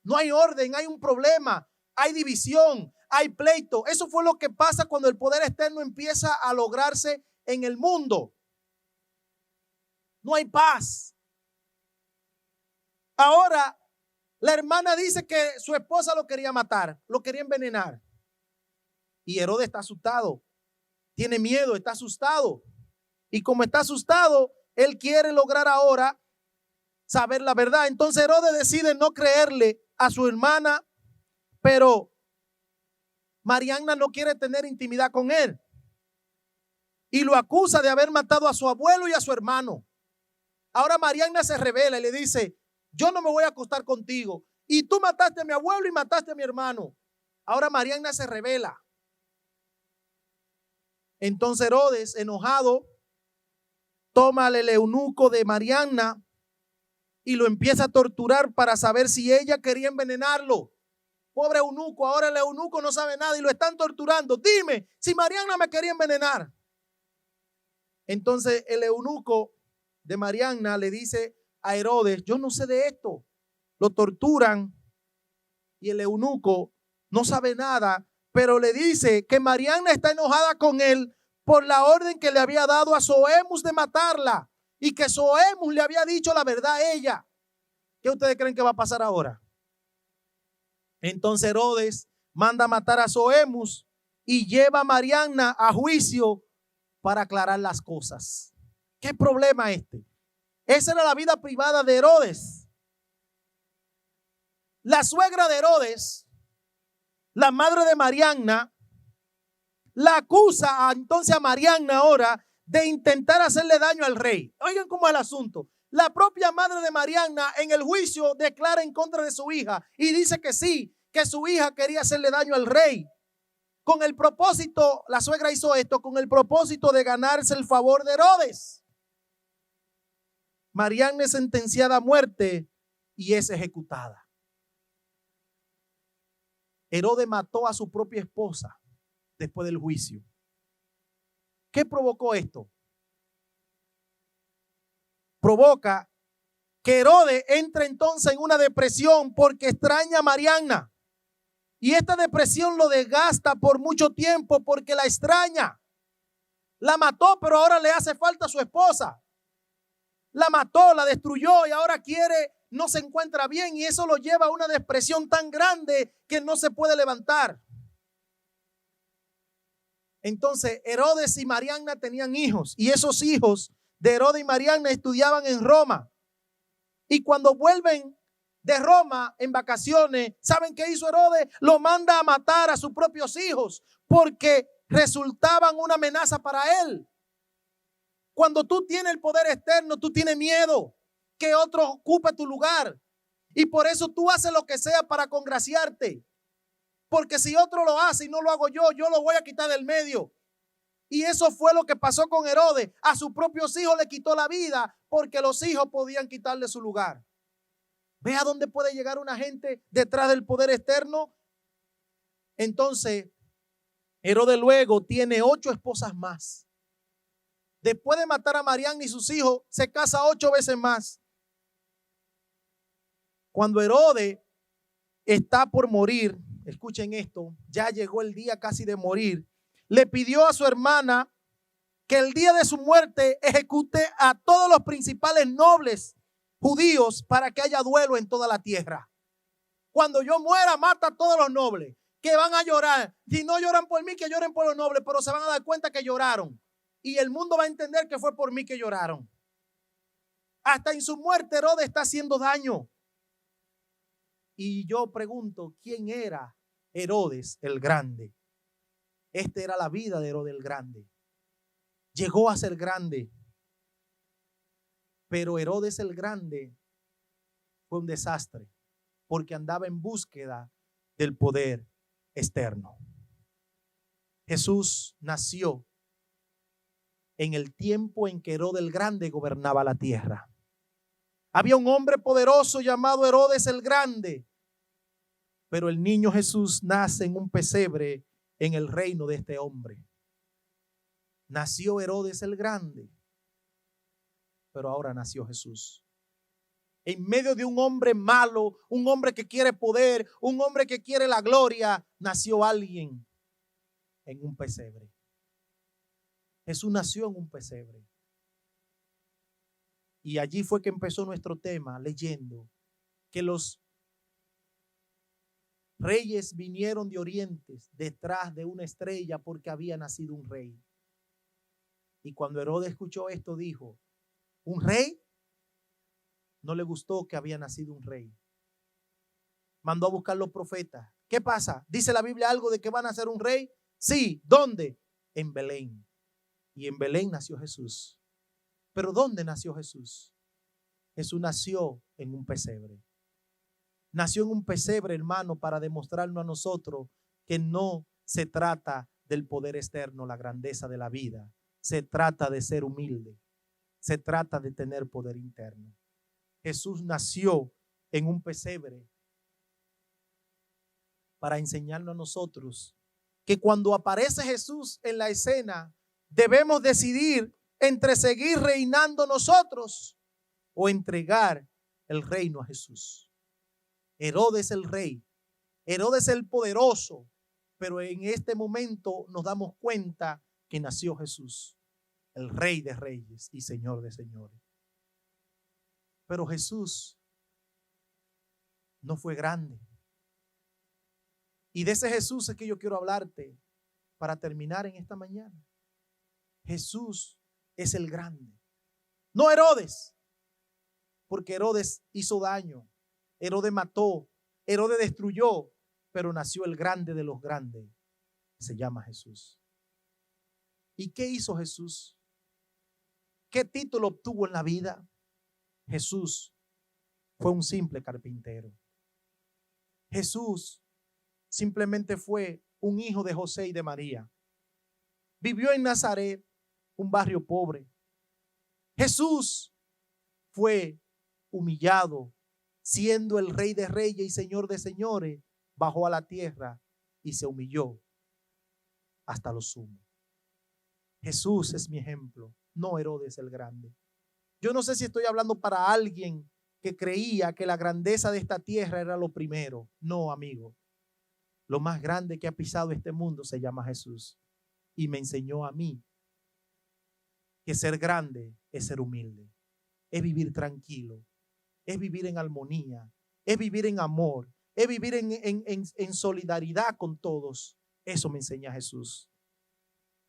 No hay orden, hay un problema, hay división, hay pleito. Eso fue lo que pasa cuando el poder externo empieza a lograrse en el mundo. No hay paz. Ahora, la hermana dice que su esposa lo quería matar, lo quería envenenar. Y Herodes está asustado, tiene miedo, está asustado. Y como está asustado, él quiere lograr ahora saber la verdad. Entonces Herodes decide no creerle a su hermana, pero Marianna no quiere tener intimidad con él. Y lo acusa de haber matado a su abuelo y a su hermano. Ahora Marianna se revela y le dice: yo no me voy a acostar contigo. Y tú mataste a mi abuelo y mataste a mi hermano. Ahora Marianna se revela. Entonces Herodes, enojado, toma al eunuco de Marianna y lo empieza a torturar para saber si ella quería envenenarlo. Pobre eunuco, ahora el eunuco no sabe nada y lo están torturando. Dime si Marianna me quería envenenar. Entonces el eunuco de Marianna le dice a Herodes: yo no sé de esto. Lo torturan y el eunuco no sabe nada, pero le dice que Marianna está enojada con él por la orden que le había dado a Sohemus de matarla y que Sohemus le había dicho la verdad a ella. ¿Qué ustedes creen que va a pasar ahora? Entonces Herodes manda matar a Sohemus y lleva a Marianna a juicio para aclarar las cosas. ¿Qué problema este? Esa era la vida privada de Herodes. La suegra de Herodes, la madre de Marianna, la acusa entonces a Marianna ahora de intentar hacerle daño al rey. Oigan cómo es el asunto. La propia madre de Marianna en el juicio declara en contra de su hija y dice que sí, que su hija quería hacerle daño al rey. Con el propósito, la suegra hizo esto con el propósito de ganarse el favor de Herodes. Marianna es sentenciada a muerte y es ejecutada. Herodes mató a su propia esposa después del juicio. ¿Qué provocó esto? Provoca que Herodes entre entonces en una depresión porque extraña a Marianna. Y esta depresión lo desgasta por mucho tiempo porque la extraña. La mató, pero ahora le hace falta a su esposa. La mató, la destruyó y ahora no se encuentra bien y eso lo lleva a una depresión tan grande que no se puede levantar. Entonces Herodes y Marianna tenían hijos y esos hijos de Herodes y Marianna estudiaban en Roma. Y cuando vuelven de Roma en vacaciones, ¿saben qué hizo Herodes? Lo manda a matar a sus propios hijos porque resultaban una amenaza para él. Cuando tú tienes el poder externo, tú tienes miedo que otro ocupe tu lugar. Y por eso tú haces lo que sea para congraciarte. Porque si otro lo hace y no lo hago yo lo voy a quitar del medio. Y eso fue lo que pasó con Herodes. A sus propios hijos le quitó la vida porque los hijos podían quitarle su lugar. ¿Ve a dónde puede llegar una gente detrás del poder externo? Entonces, Herodes luego tiene 8 esposas más. Después de matar a Marianna y sus hijos, se casa 8 veces más. Cuando Herodes está por morir, escuchen esto, ya llegó el día casi de morir, le pidió a su hermana que el día de su muerte ejecute a todos los principales nobles judíos para que haya duelo en toda la tierra. Cuando yo muera, mata a todos los nobles que van a llorar. Si no lloran por mí, que lloren por los nobles, pero se van a dar cuenta que lloraron. Y el mundo va a entender que fue por mí que lloraron. Hasta en su muerte Herodes está haciendo daño. Y yo pregunto, ¿quién era Herodes el Grande? Esta era la vida de Herodes el Grande. Llegó a ser grande. Pero Herodes el Grande fue un desastre. porque andaba en búsqueda del poder externo. Jesús nació en el tiempo en que Herodes el Grande gobernaba la tierra. Había un hombre poderoso llamado Herodes el Grande, pero el niño Jesús nace en un pesebre en el reino de este hombre. Nació Herodes el Grande, pero ahora nació Jesús. En medio de un hombre malo, un hombre que quiere poder, un hombre que quiere la gloria, nació alguien en un pesebre. Jesús nació en un pesebre. Y allí fue que empezó nuestro tema, leyendo que los reyes vinieron de oriente detrás de una estrella porque había nacido un rey. Y cuando Herodes escuchó esto, dijo: ¿un rey? No le gustó que había nacido un rey. Mandó a buscar los profetas. ¿Qué pasa? ¿Dice la Biblia algo de que van a nacer un rey? Sí. ¿Dónde? En Belén. Y en Belén nació Jesús. ¿Pero dónde nació Jesús? Jesús nació en un pesebre. Nació en un pesebre, hermano, para demostrarnos a nosotros que no se trata del poder externo, la grandeza de la vida. Se trata de ser humilde. Se trata de tener poder interno. Jesús nació en un pesebre para enseñarnos a nosotros que cuando aparece Jesús en la escena, debemos decidir entre seguir reinando nosotros o entregar el reino a Jesús. Herodes el rey, Herodes el poderoso, pero en este momento nos damos cuenta que nació Jesús, el Rey de Reyes y Señor de Señores. Pero Jesús no fue grande. Y de ese Jesús es que yo quiero hablarte para terminar en esta mañana. Jesús es el grande, no Herodes, porque Herodes hizo daño, Herodes mató, Herodes destruyó, pero nació el grande de los grandes, se llama Jesús. ¿Y qué hizo Jesús? ¿Qué título obtuvo en la vida? Jesús fue un simple carpintero. Jesús simplemente fue un hijo de José y de María. Vivió en Nazaret, un barrio pobre. Jesús fue humillado, siendo el Rey de Reyes y Señor de Señores, bajó a la tierra y se humilló hasta lo sumo. Jesús es mi ejemplo, no Herodes el Grande. Yo no sé si estoy hablando para alguien que creía que la grandeza de esta tierra era lo primero. No, amigo. Lo más grande que ha pisado este mundo se llama Jesús. Y me enseñó a mí que ser grande es ser humilde, es vivir tranquilo, es vivir en armonía, es vivir en amor, es vivir en solidaridad con todos. Eso me enseña Jesús.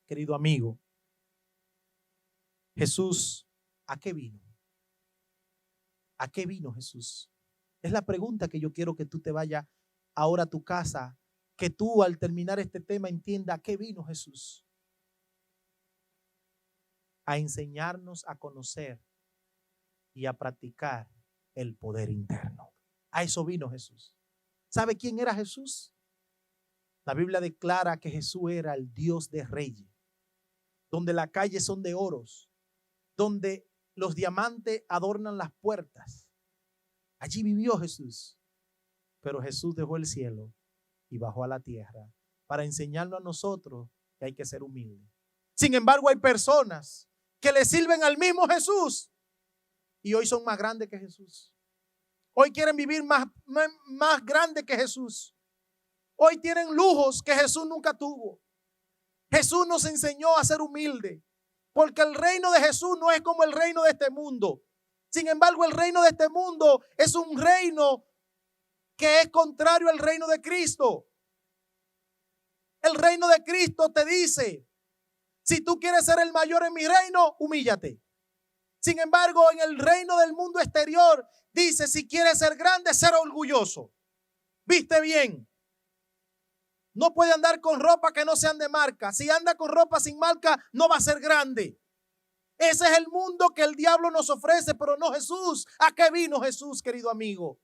Querido amigo, Jesús, ¿a qué vino? ¿A qué vino Jesús? Es la pregunta que yo quiero que tú te vayas ahora a tu casa, que tú al terminar este tema entiendas a qué vino Jesús. A enseñarnos a conocer y a practicar el poder interno. A eso vino Jesús. ¿Sabe quién era Jesús? La Biblia declara que Jesús era el Dios de reyes, donde las calles son de oros, donde los diamantes adornan las puertas. Allí vivió Jesús. Pero Jesús dejó el cielo y bajó a la tierra para enseñarnos a nosotros que hay que ser humildes. Sin embargo, hay personas que le sirven al mismo Jesús y hoy son más grandes que Jesús. Hoy quieren vivir más grande que Jesús. Hoy tienen lujos que Jesús nunca tuvo. Jesús nos enseñó a ser humildes, porque el reino de Jesús no es como el reino de este mundo. Sin embargo, el reino de este mundo es un reino que es contrario al reino de Cristo. El reino de Cristo te dice: si tú quieres ser el mayor en mi reino, humíllate. Sin embargo, en el reino del mundo exterior dice: si quieres ser grande, ser orgulloso. Viste bien. No puede andar con ropa que no sean de marca. Si anda con ropa sin marca, no va a ser grande. Ese es el mundo que el diablo nos ofrece, pero no Jesús. ¿A qué vino Jesús, querido amigo?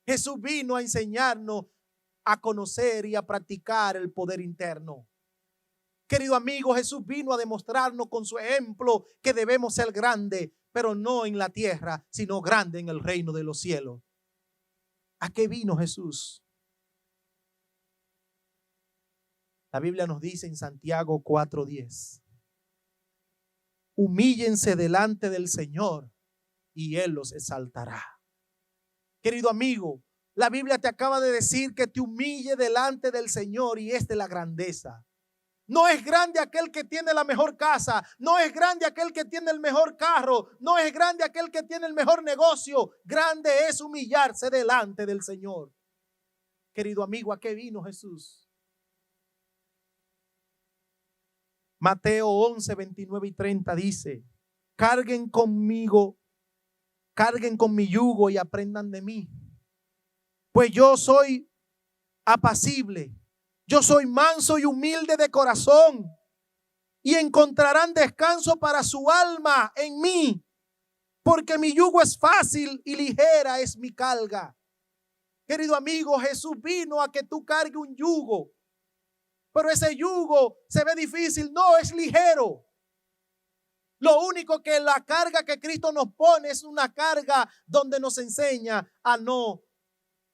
Jesús vino a enseñarnos a conocer y a practicar el poder interno. Querido amigo, Jesús vino a demostrarnos con su ejemplo que debemos ser grandes, pero no en la tierra, sino grande en el reino de los cielos. ¿A qué vino Jesús? La Biblia nos dice en Santiago 4:10: humíllense delante del Señor y Él los exaltará. Querido amigo, la Biblia te acaba de decir que te humille delante del Señor, y es de la grandeza. No es grande aquel que tiene la mejor casa, no es grande aquel que tiene el mejor carro, no es grande aquel que tiene el mejor negocio. Grande es humillarse delante del Señor. Querido amigo, ¿a qué vino Jesús? Mateo 11, 29 y 30 dice: carguen conmigo, carguen con mi yugo y aprendan de mí, pues yo soy apacible, yo soy manso y humilde de corazón, y encontrarán descanso para su alma en mí, porque mi yugo es fácil y ligera es mi carga. Querido amigo, Jesús vino a que tú cargues un yugo, pero ese yugo se ve difícil. No, es ligero. Lo único que la carga que Cristo nos pone es una carga donde nos enseña a no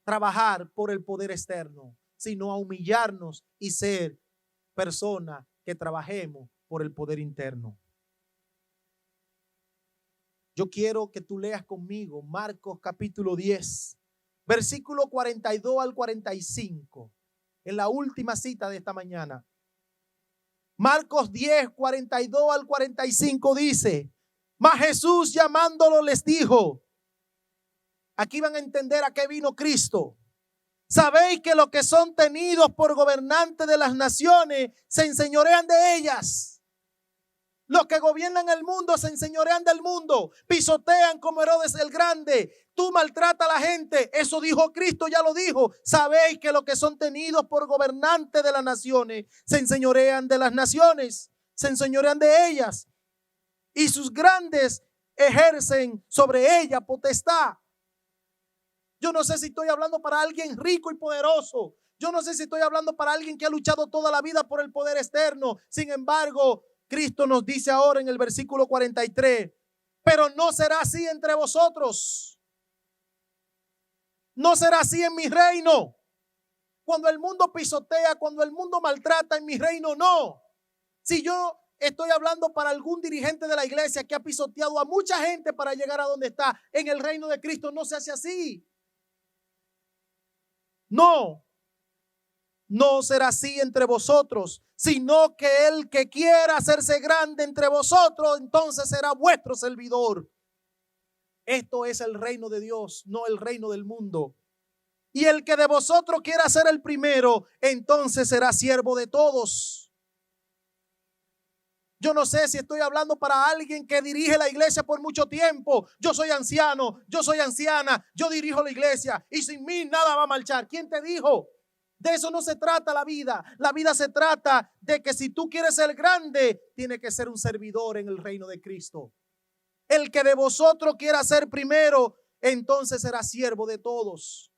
trabajar por el poder externo, sino a humillarnos y ser personas que trabajemos por el poder interno. Yo quiero que tú leas conmigo Marcos capítulo 10, versículo 42 al 45, en la última cita de esta mañana. Marcos 10, 42 al 45 dice: mas Jesús llamándolo les dijo, aquí van a entender a qué vino Cristo: sabéis que los que son tenidos por gobernantes de las naciones se enseñorean de ellas. Los que gobiernan el mundo se enseñorean del mundo, pisotean como Herodes el Grande. Tú maltratas a la gente. Eso dijo Cristo, ya lo dijo. Sabéis que los que son tenidos por gobernantes de las naciones se enseñorean de las naciones, se enseñorean de ellas, y sus grandes ejercen sobre ella potestad. Yo no sé si estoy hablando para alguien rico y poderoso. Yo no sé si estoy hablando para alguien que ha luchado toda la vida por el poder externo. Sin embargo, Cristo nos dice ahora en el versículo 43: pero no será así entre vosotros. No será así en mi reino. Cuando el mundo pisotea, cuando el mundo maltrata, en mi reino no. Si yo estoy hablando para algún dirigente de la iglesia que ha pisoteado a mucha gente para llegar a donde está, en el reino de Cristo no se hace así. No, no será así entre vosotros, sino que el que quiera hacerse grande entre vosotros, entonces será vuestro servidor. Esto es el reino de Dios, no el reino del mundo. Y el que de vosotros quiera ser el primero, entonces será siervo de todos. Yo no sé si estoy hablando para alguien que dirige la iglesia por mucho tiempo. Yo soy anciano, yo soy anciana, yo dirijo la iglesia y sin mí nada va a marchar. ¿Quién te dijo? De eso no se trata la vida. La vida se trata de que si tú quieres ser grande, tiene que ser un servidor en el reino de Cristo. El que de vosotros quiera ser primero, entonces será siervo de todos.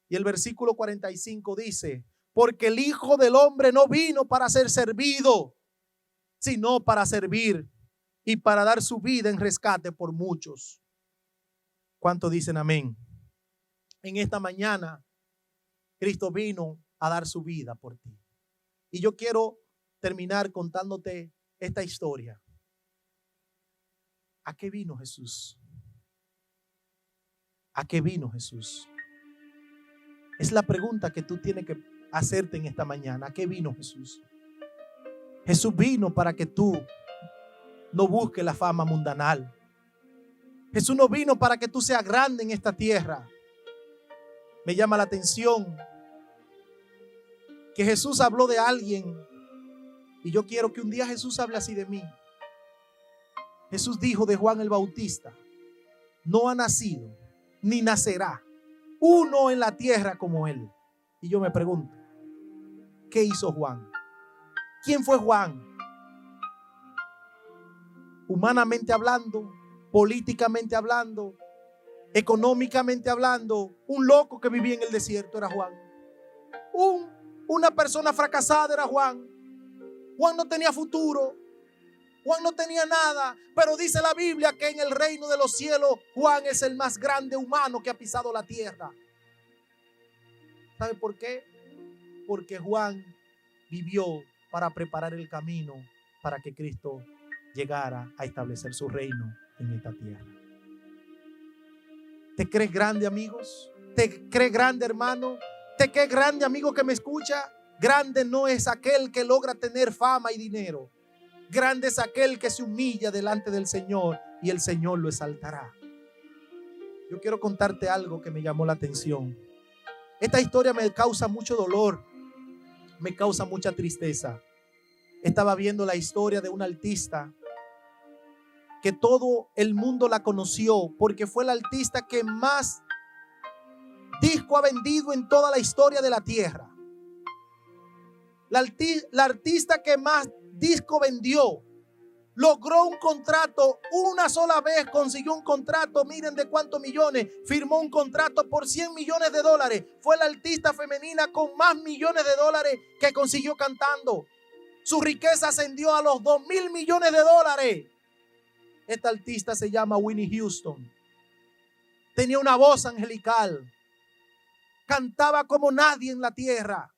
Y el versículo 45 dice: porque el Hijo del Hombre no vino para ser servido, sino para servir y para dar su vida en rescate por muchos. ¿Cuántos dicen amén? En esta mañana, Cristo vino a dar su vida por ti. Y yo quiero terminar contándote esta historia. ¿A qué vino Jesús? ¿A qué vino Jesús? Es la pregunta que tú tienes que hacerte en esta mañana. ¿A qué vino Jesús? Jesús vino para que tú no busques la fama mundanal. Jesús no vino para que tú seas grande en esta tierra. Me llama la atención que Jesús habló de alguien, y yo quiero que un día Jesús hable así de mí. Jesús dijo de Juan el Bautista: no ha nacido ni nacerá uno en la tierra como él. Y yo me pregunto, ¿qué hizo Juan? ¿Quién fue Juan? Humanamente hablando, políticamente hablando, Económicamente hablando, un loco que vivía en el desierto era Juan. Una persona fracasada era Juan. Juan no tenía futuro. Juan no tenía nada, pero dice la Biblia que en el reino de los cielos Juan es el más grande humano que ha pisado la tierra. ¿Sabe por qué? Porque Juan vivió para preparar el camino para que Cristo llegara a establecer su reino en esta tierra. ¿Te crees grande, amigos? ¿Te crees grande, hermano? ¿Te crees grande, amigo que me escucha? Grande no es aquel que logra tener fama y dinero. Grande es aquel que se humilla delante del Señor y el Señor lo exaltará. Yo quiero contarte algo que me llamó la atención. Esta historia me causa mucho dolor, me causa mucha tristeza. Estaba viendo la historia de una artista que todo el mundo la conoció porque fue la artista que más disco ha vendido en toda la historia de la tierra. La artista que más disco vendió, logró un contrato una sola vez, consiguió un contrato, miren de cuántos millones, firmó un contrato por $100 millones. Fue la artista femenina con más millones de dólares que consiguió cantando. Su riqueza ascendió a los $2,000 millones. Esta artista se llama Whitney Houston. Tenía una voz angelical, cantaba como nadie en la tierra.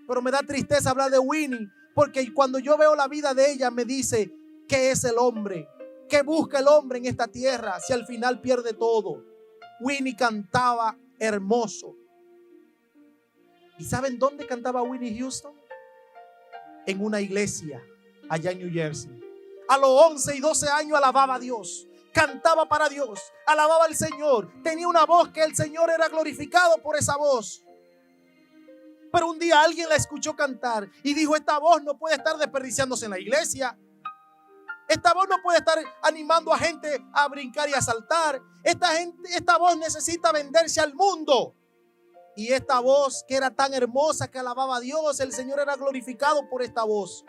Pero me da tristeza hablar de Whitney, porque cuando yo veo la vida de ella me dice, ¿qué es el hombre? ¿Qué busca el hombre en esta tierra si al final pierde todo? Whitney cantaba hermoso. ¿Y saben dónde cantaba Whitney Houston? En una iglesia allá en New Jersey. A los 11 y 12 años alababa a Dios, cantaba para Dios, alababa al Señor. Tenía una voz que el Señor era glorificado por esa voz. Pero un día alguien la escuchó cantar y dijo, esta voz no puede estar desperdiciándose en la iglesia. Esta voz no puede estar animando a gente a brincar y a saltar. Esta voz necesita venderse al mundo. Y esta voz que era tan hermosa, que alababa a Dios, el Señor era glorificado por esta voz.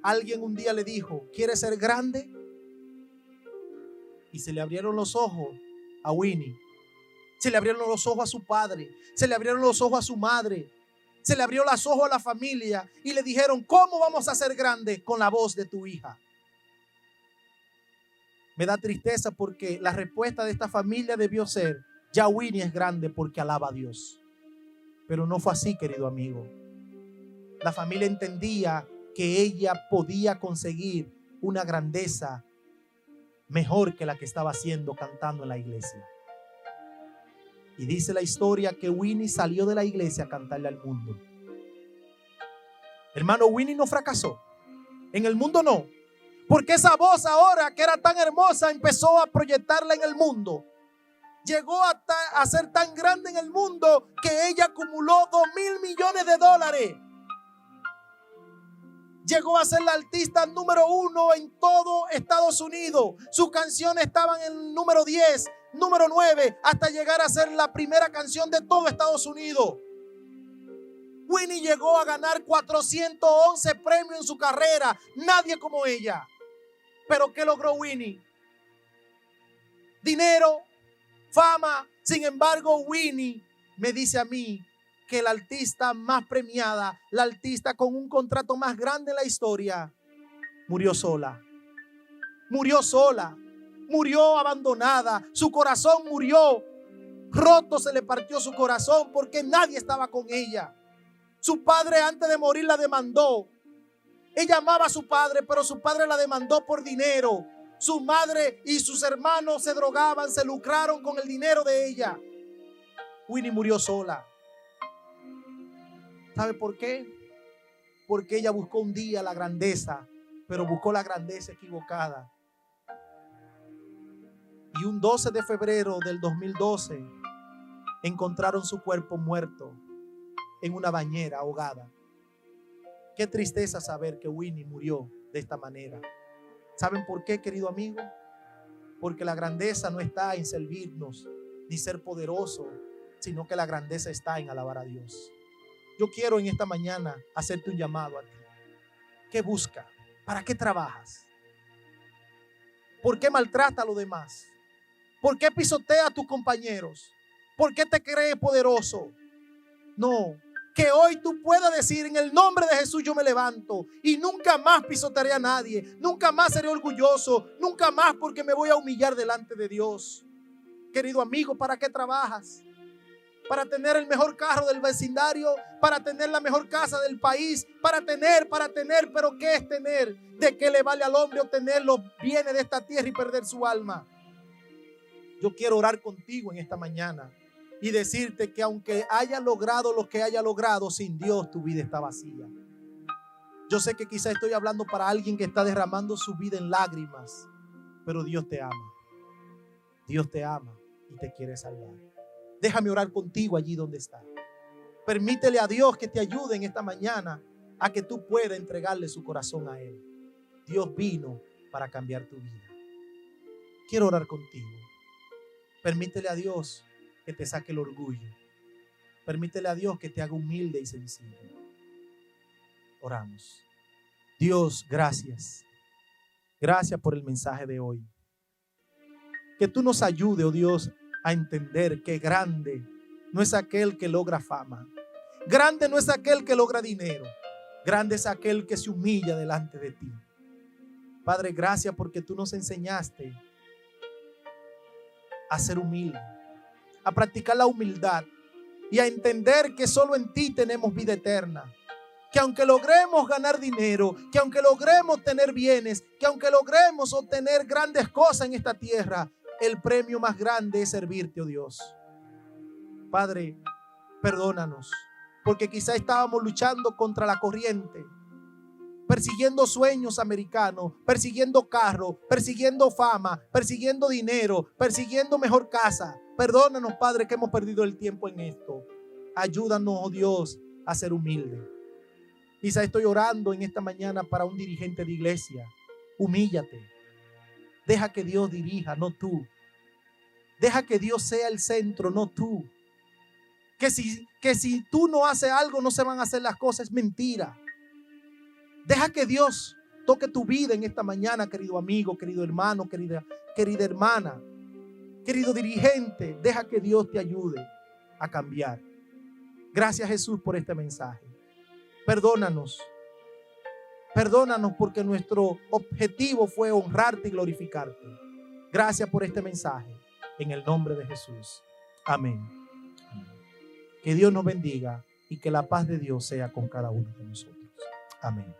Alguien un día le dijo, ¿quieres ser grande? Y se le abrieron los ojos a Whitney. Se le abrieron los ojos a su padre. Se le abrieron los ojos a su madre. Se le abrió los ojos a la familia y le dijeron, ¿cómo vamos a ser grandes con la voz de tu hija? Me da tristeza porque la respuesta de esta familia debió ser, ya Whitney es grande porque alaba a Dios. Pero no fue así, querido amigo. La familia entendía que ella podía conseguir una grandeza mejor que la que estaba haciendo cantando en la iglesia. Y dice la historia que Whitney salió de la iglesia a cantarle al mundo. Hermano, Whitney no fracasó. En el mundo no. Porque esa voz ahora que era tan hermosa empezó a proyectarla en el mundo. Llegó a ser tan grande en el mundo que ella acumuló $2,000 millones. Llegó a ser la artista número 1 en todo Estados Unidos. Sus canciones estaban en el número 10, número 9, hasta llegar a ser la primera canción de todo Estados Unidos. Whitney llegó a ganar 411 premios en su carrera. Nadie como ella. ¿Pero qué logró Whitney? Dinero, fama. Sin embargo, Whitney me dice a mí que la artista más premiada, la artista con un contrato más grande en la historia, murió sola. Murió sola. Murió abandonada. Su corazón murió roto, se le partió su corazón porque nadie estaba con ella. Su padre antes de morir la demandó. Ella amaba a su padre, pero su padre la demandó por dinero. Su madre y sus hermanos se drogaban, se lucraron con el dinero de ella. Whitney murió sola. ¿Sabe por qué? Porque ella buscó un día la grandeza, pero buscó la grandeza equivocada. Y un 12 de febrero del 2012 encontraron su cuerpo muerto en una bañera ahogada. Qué tristeza saber que Whitney murió de esta manera. ¿Saben por qué, querido amigo? Porque la grandeza no está en servirnos ni ser poderoso, sino que la grandeza está en alabar a Dios. Yo quiero en esta mañana hacerte un llamado a ti. ¿Qué busca? ¿Para qué trabajas? ¿Por qué maltrata a los demás? ¿Por qué pisoteas a tus compañeros? ¿Por qué te crees poderoso? No, que hoy tú puedas decir: en el nombre de Jesús yo me levanto y nunca más pisotearé a nadie, nunca más seré orgulloso, nunca más, porque me voy a humillar delante de Dios. Querido amigo, ¿para qué trabajas? ¿Para tener el mejor carro del vecindario? ¿Para tener la mejor casa del país? Para tener, pero ¿qué es tener? ¿De qué le vale al hombre obtener los bienes de esta tierra y perder su alma? Yo quiero orar contigo en esta mañana y decirte que aunque haya logrado lo que haya logrado, sin Dios tu vida está vacía. Yo sé que quizá estoy hablando para alguien que está derramando su vida en lágrimas, pero Dios te ama. Dios te ama y te quiere salvar. Déjame orar contigo allí donde estás. Permítele a Dios que te ayude en esta mañana a que tú puedas entregarle su corazón a Él. Dios vino para cambiar tu vida. Quiero orar contigo. Permítele a Dios que te saque el orgullo. Permítele a Dios que te haga humilde y sencillo. Oramos. Dios, gracias. Gracias por el mensaje de hoy. Que tú nos ayude, oh Dios, a entender que grande no es aquel que logra fama. Grande no es aquel que logra dinero. Grande es aquel que se humilla delante de ti. Padre, gracias porque tú nos enseñaste a ser humilde, a practicar la humildad y a entender que solo en ti tenemos vida eterna. Que aunque logremos ganar dinero, que aunque logremos tener bienes, que aunque logremos obtener grandes cosas en esta tierra, el premio más grande es servirte, oh Dios. Padre, perdónanos, porque quizá estábamos luchando contra la corriente, persiguiendo sueños americanos, persiguiendo carros, persiguiendo fama, persiguiendo dinero, persiguiendo mejor casa. Perdónanos, Padre, que hemos perdido el tiempo en esto. Ayúdanos, oh Dios, a ser humildes. Quizá estoy orando en esta mañana para un dirigente de iglesia. Humíllate. Deja que Dios dirija, no tú. Deja que Dios sea el centro, no tú. Que si tú no haces algo, no se van a hacer las cosas. Es mentira. Deja que Dios toque tu vida en esta mañana, querido amigo, querido hermano, querida hermana, querido dirigente. Deja que Dios te ayude a cambiar. Gracias, Jesús, por este mensaje. Perdónanos. Perdónanos porque nuestro objetivo fue honrarte y glorificarte. Gracias por este mensaje. En el nombre de Jesús. Amén. Que Dios nos bendiga y que la paz de Dios sea con cada uno de nosotros. Amén.